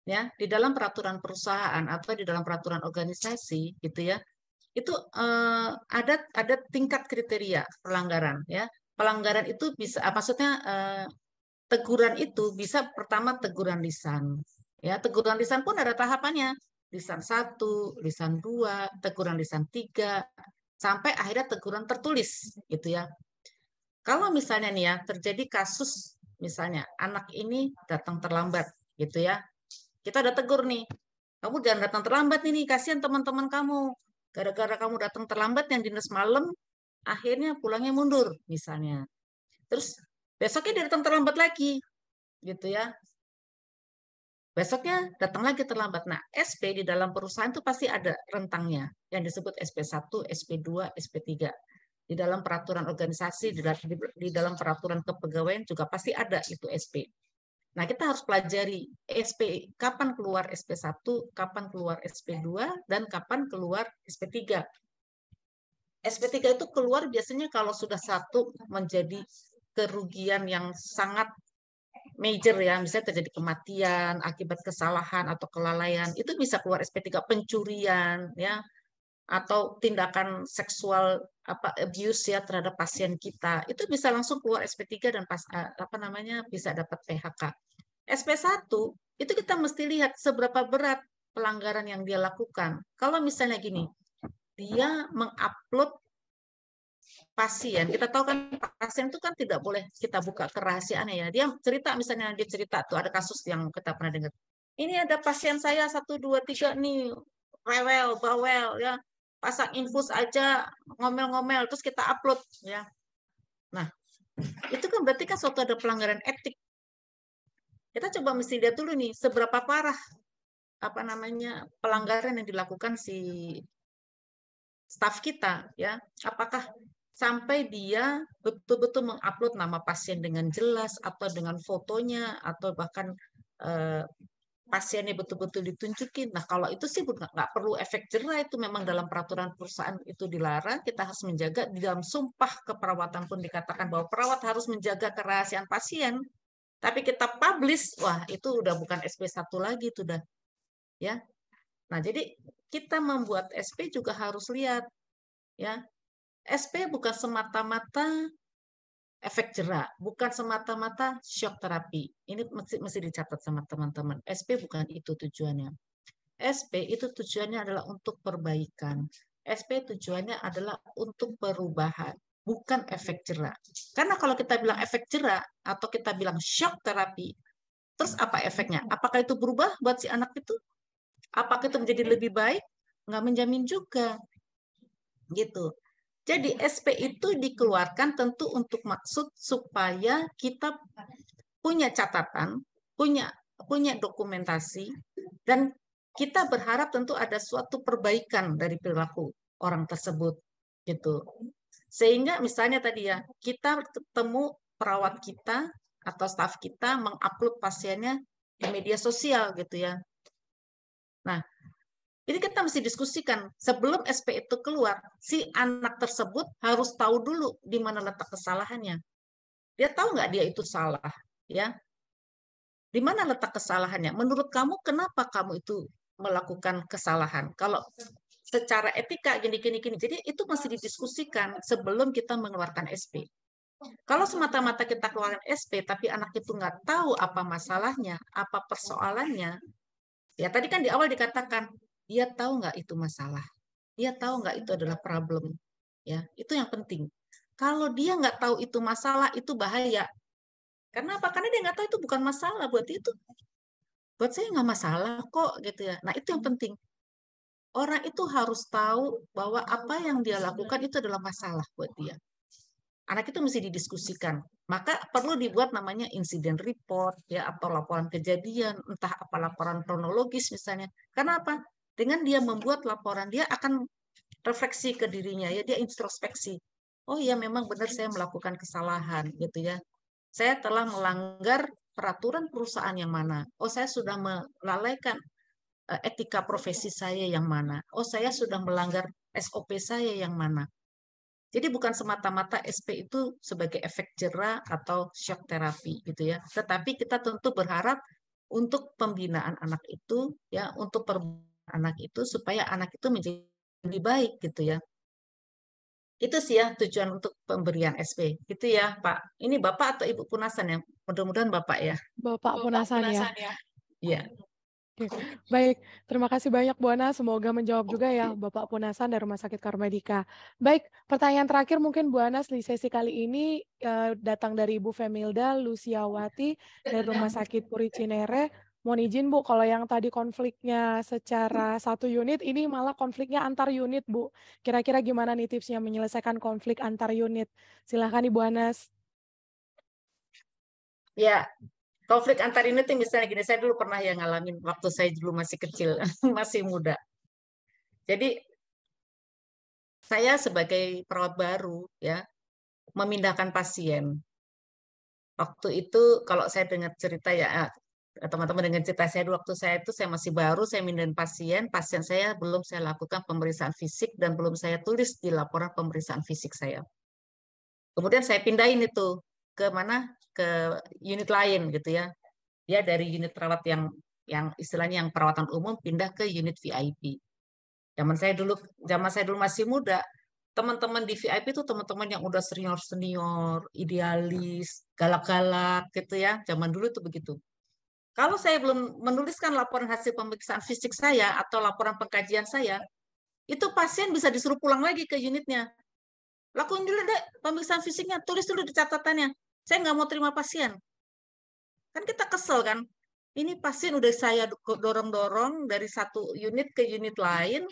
Ya, di dalam peraturan perusahaan atau di dalam peraturan organisasi gitu ya. Itu ada tingkat kriteria pelanggaran ya. Pelanggaran itu bisa maksudnya teguran itu bisa pertama teguran lisan. Ya, teguran lisan pun ada tahapannya. Lisan 1, lisan 2, teguran lisan 3, sampai akhirnya teguran tertulis gitu ya. Kalau misalnya nih ya, terjadi kasus misalnya anak ini datang terlambat gitu ya. Kita udah tegur nih. Kamu jangan datang terlambat nih, kasihan teman-teman kamu. Gara-gara kamu datang terlambat yang dinas malam, akhirnya pulangnya mundur misalnya. Terus besoknya dia datang terlambat lagi gitu ya. Besoknya datang lagi terlambat. Nah, SP di dalam perusahaan itu pasti ada rentangnya yang disebut SP1, SP2, SP3. Di dalam peraturan organisasi, di dalam peraturan kepegawaian juga pasti ada itu SP. Nah, kita harus pelajari SP, kapan keluar SP1, kapan keluar SP2, dan kapan keluar SP3. SP3 itu keluar biasanya kalau sudah satu menjadi kerugian yang sangat major ya, misalnya terjadi kematian akibat kesalahan atau kelalaian, itu bisa keluar SP3, pencurian ya, atau tindakan seksual abuse ya terhadap pasien kita, itu bisa langsung keluar SP3 dan bisa dapat PHK. SP1 itu kita mesti lihat seberapa berat pelanggaran yang dia lakukan. Kalau misalnya gini, dia mengupload pasien, kita tahu kan pasien itu kan tidak boleh kita buka kerahasiaannya ya. Dia cerita misalnya, dia cerita tuh ada kasus yang kita pernah dengar. Ini ada pasien saya 1, 2, 3 nih, rewel, bawel ya. Pasang infus aja, ngomel-ngomel, terus kita upload ya. Nah, itu kan berarti kan suatu ada pelanggaran etik. Kita coba mesti lihat dulu nih seberapa parah pelanggaran yang dilakukan si staf kita ya. Apakah sampai dia betul-betul mengupload nama pasien dengan jelas atau dengan fotonya atau bahkan pasiennya betul-betul ditunjukin. Nah, kalau itu sih nggak perlu efek jera, itu memang dalam peraturan perusahaan itu dilarang. Kita harus menjaga, di dalam sumpah keperawatan pun dikatakan bahwa perawat harus menjaga kerahasiaan pasien. Tapi kita publish, wah itu udah bukan SP1 lagi, itu udah ya. Nah, jadi kita membuat SP juga harus lihat ya. SP bukan semata-mata efek jera, bukan semata-mata shock terapi. Ini mesti dicatat sama teman-teman. SP bukan itu tujuannya. SP itu tujuannya adalah untuk perbaikan. SP tujuannya adalah untuk perubahan, bukan efek jera. Karena kalau kita bilang efek jera atau kita bilang shock terapi, terus apa efeknya? Apakah itu berubah buat si anak itu? Apakah itu menjadi lebih baik? Nggak menjamin juga. Gitu. Jadi SP itu dikeluarkan tentu untuk maksud supaya kita punya catatan, punya dokumentasi, dan kita berharap tentu ada suatu perbaikan dari perilaku orang tersebut, gitu. Sehingga misalnya tadi ya, kita ketemu perawat kita atau staf kita mengupload pasiennya di media sosial, gitu ya. Nah, jadi kita mesti diskusikan sebelum SP itu keluar, si anak tersebut harus tahu dulu di mana letak kesalahannya. Dia tahu nggak dia itu salah, ya? Di mana letak kesalahannya? Menurut kamu kenapa kamu itu melakukan kesalahan? Kalau secara etika gini. Jadi itu mesti didiskusikan sebelum kita mengeluarkan SP. Kalau semata-mata kita keluarkan SP, tapi anak itu nggak tahu apa masalahnya, apa persoalannya, ya tadi kan di awal dikatakan, dia tahu nggak itu masalah? Dia tahu nggak itu adalah problem? Ya, itu yang penting. Kalau dia nggak tahu itu masalah, itu bahaya. Karena apa? Karena dia nggak tahu itu bukan masalah buat itu. Buat saya nggak masalah kok, gitu ya. Nah, itu yang penting. Orang itu harus tahu bahwa apa yang dia lakukan itu adalah masalah buat dia. Anak itu mesti didiskusikan. Maka perlu dibuat namanya insiden report, ya, atau laporan kejadian, entah apa laporan kronologis misalnya. Karena apa? Dengan dia membuat laporan, dia akan refleksi ke dirinya, ya, dia introspeksi. Oh iya, memang benar saya melakukan kesalahan, gitu ya. Saya telah melanggar peraturan perusahaan yang mana. Oh, saya sudah melalaikan etika profesi saya yang mana. Oh, saya sudah melanggar SOP saya yang mana. Jadi bukan semata-mata SP itu sebagai efek jera atau shock terapi, gitu ya. Tetapi kita tentu berharap untuk pembinaan anak itu, ya, untuk perbaikan anak itu supaya anak itu menjadi lebih baik, gitu ya. Itu sih ya tujuan untuk pemberian SP. Gitu ya, Pak. Ini Bapak atau Ibu Punasan ya? Mudah-mudahan Bapak ya.
Bapak Punasan ya.
Iya.
Oke. Baik, terima kasih banyak Bu Ana. Semoga menjawab juga ya Bapak Punasan dari Rumah Sakit Karmedika. Baik, pertanyaan terakhir mungkin Bu Ana di sesi kali ini datang dari Ibu Femilda Luciawati dari Rumah Sakit Puri Cinere. Mohon izin Bu, kalau yang tadi konfliknya secara satu unit, ini malah konfliknya antar unit Bu. Kira-kira gimana nih tipsnya menyelesaikan konflik antar unit? Silahkan Ibu Anas.
Ya, konflik antar unit misalnya gini, saya dulu pernah yang ngalamin waktu saya dulu masih kecil, masih muda. Jadi saya sebagai perawat baru ya memindahkan pasien. Waktu itu kalau saya dengar cerita ya teman-teman dengan cerita saya dulu waktu saya itu saya masih baru, saya mindahin pasien saya belum saya lakukan pemeriksaan fisik dan belum saya tulis di laporan pemeriksaan fisik saya. Kemudian saya pindahin itu ke mana? Ke unit lain gitu ya. Dia dari unit perawat yang istilahnya yang perawatan umum pindah ke unit VIP. Zaman saya dulu masih muda, teman-teman di VIP itu teman-teman yang udah senior-senior, idealis, galak-galak gitu ya. Zaman dulu itu begitu. Kalau saya belum menuliskan laporan hasil pemeriksaan fisik saya atau laporan pengkajian saya, itu pasien bisa disuruh pulang lagi ke unitnya. Lakuin dulu deh pemeriksaan fisiknya, tulis dulu di catatannya. Saya nggak mau terima pasien. Kan kita kesel kan? Ini pasien udah saya dorong-dorong dari satu unit ke unit lain,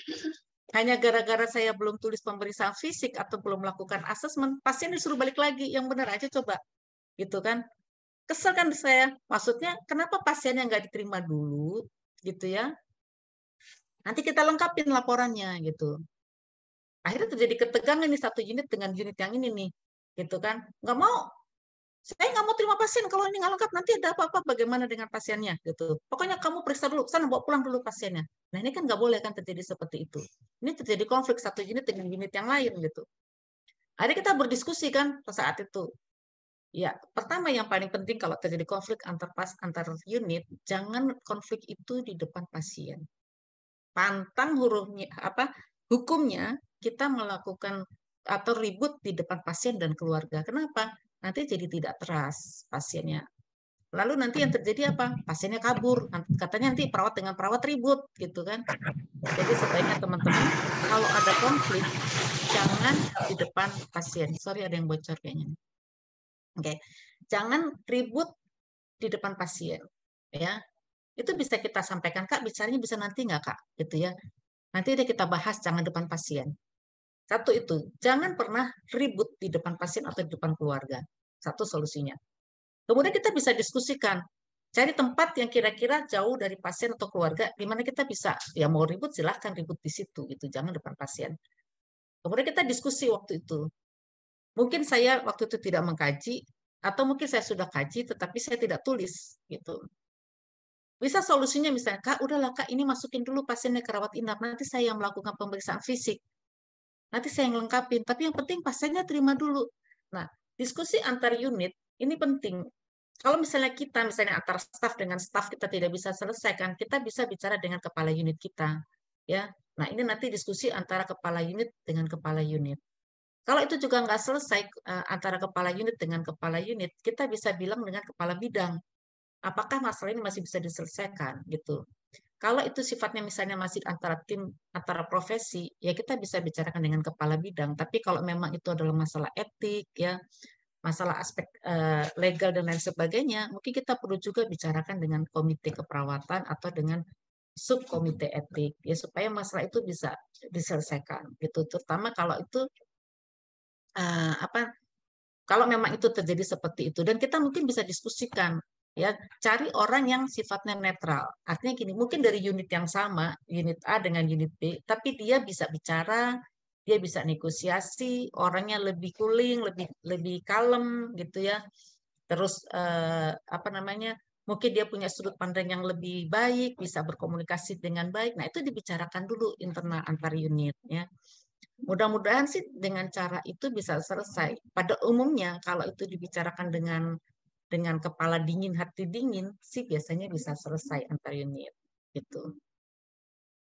hanya gara-gara saya belum tulis pemeriksaan fisik atau belum melakukan asesmen, pasien disuruh balik lagi. Yang benar aja coba. Gitu kan. Kesel kan saya. Maksudnya, kenapa pasien yang nggak diterima dulu? Gitu ya. Nanti kita lengkapin laporannya. Gitu. Akhirnya terjadi ketegangan nih satu unit dengan unit yang ini nih. Gitu kan. Nggak mau. Saya nggak mau terima pasien kalau ini nggak lengkap, nanti ada apa-apa bagaimana dengan pasiennya gitu. Pokoknya kamu periksa dulu, sana bawa pulang dulu pasiennya. Nah ini kan nggak boleh kan terjadi seperti itu. Ini terjadi konflik satu unit dengan unit yang lain gitu. Akhirnya kita berdiskusi kan saat itu. Ya, pertama yang paling penting kalau terjadi konflik antar unit, jangan konflik itu di depan pasien. Pantang hurufnya hukumnya kita melakukan atau ribut di depan pasien dan keluarga. Kenapa? Nanti jadi tidak trust pasiennya. Lalu nanti yang terjadi apa? Pasiennya kabur. Katanya nanti perawat dengan perawat ribut gitu kan. Jadi sebaiknya teman-teman kalau ada konflik jangan di depan pasien. Sorry ada yang bocor kayaknya. Oke. Jangan ribut di depan pasien ya. Itu bisa kita sampaikan, Kak, bicaranya bisa nanti nggak, Kak? Gitu ya. Nanti deh kita bahas, jangan depan pasien. Satu itu, jangan pernah ribut di depan pasien atau di depan keluarga. Satu solusinya. Kemudian kita bisa diskusikan, cari tempat yang kira-kira jauh dari pasien atau keluarga, di mana kita bisa, ya mau ribut silahkan ribut di situ, gitu. Jangan depan pasien. Kemudian kita diskusi waktu itu. Mungkin saya waktu itu tidak mengkaji, atau mungkin saya sudah kaji, tetapi saya tidak tulis, gitu. Bisa solusinya misalnya, Kak, udahlah Kak, ini masukin dulu pasiennya ke rawat inap, nanti saya yang melakukan pemeriksaan fisik. Nanti saya yang lengkapin, tapi yang penting pasiennya terima dulu. Nah, diskusi antar unit ini penting. Kalau misalnya kita, misalnya antara staf dengan staf kita tidak bisa selesaikan, kita bisa bicara dengan kepala unit kita. Ya, nah ini nanti diskusi antara kepala unit dengan kepala unit. Kalau itu juga nggak selesai antara kepala unit dengan kepala unit, kita bisa bilang dengan kepala bidang. Apakah masalah ini masih bisa diselesaikan gitu. Kalau itu sifatnya misalnya masih antara tim, antara profesi, ya kita bisa bicarakan dengan kepala bidang. Tapi kalau memang itu adalah masalah etik, ya masalah aspek legal dan lain sebagainya, mungkin kita perlu juga bicarakan dengan komite keperawatan atau dengan subkomite etik, ya supaya masalah itu bisa diselesaikan. Gitu. Terutama kalau itu kalau memang itu terjadi seperti itu, dan kita mungkin bisa diskusikan. Ya, cari orang yang sifatnya netral. Artinya gini, mungkin dari unit yang sama, unit A dengan unit B, tapi dia bisa bicara, dia bisa negosiasi, orangnya lebih cooling, lebih kalem gitu ya. Terus mungkin dia punya sudut pandang yang lebih baik, bisa berkomunikasi dengan baik. Nah, itu dibicarakan dulu internal antar unit ya. Mudah-mudahan sih dengan cara itu bisa selesai. Pada umumnya kalau itu dibicarakan dengan kepala dingin, hati dingin, sih biasanya bisa selesai antar unit. Gitu.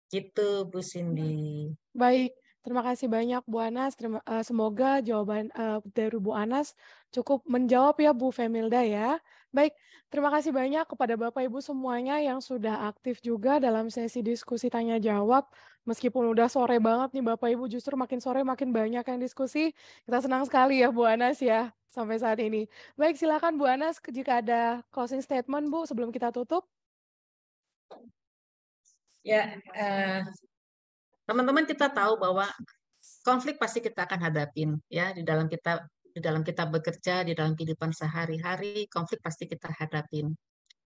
Gitu, Bu Cindy.
Baik, terima kasih banyak Bu Anas. Semoga jawaban dari Bu Anas cukup menjawab ya Bu Femilda ya. Baik, terima kasih banyak kepada Bapak Ibu semuanya yang sudah aktif juga dalam sesi diskusi tanya jawab. Meskipun udah sore banget nih Bapak Ibu, justru makin sore makin banyak yang diskusi. Kita senang sekali ya Bu Anas ya sampai saat ini. Baik, silakan Bu Anas jika ada closing statement Bu sebelum kita tutup.
Ya, teman-teman kita tahu bahwa konflik pasti kita akan hadapin ya di dalam kita bekerja, di dalam kehidupan sehari-hari, konflik pasti kita hadapin.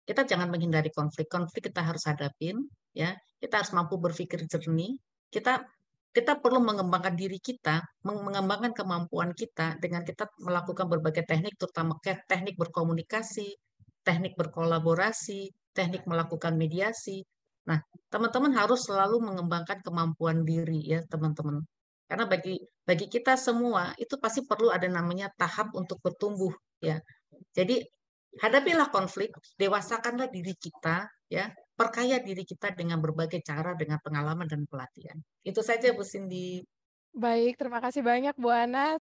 Kita jangan menghindari konflik kita harus hadapin ya. Kita harus mampu berpikir jernih. Kita perlu mengembangkan diri kita, mengembangkan kemampuan kita dengan kita melakukan berbagai teknik, terutama teknik berkomunikasi, teknik berkolaborasi, teknik melakukan mediasi. Nah, teman-teman harus selalu mengembangkan kemampuan diri ya, teman-teman. Karena bagi kita semua itu pasti perlu ada namanya tahap untuk bertumbuh ya. Jadi hadapilah konflik, dewasakanlah diri kita ya, perkaya diri kita dengan berbagai cara, dengan pengalaman dan pelatihan. Itu saja Bu Cindy.
Baik, terima kasih banyak Bu Ana.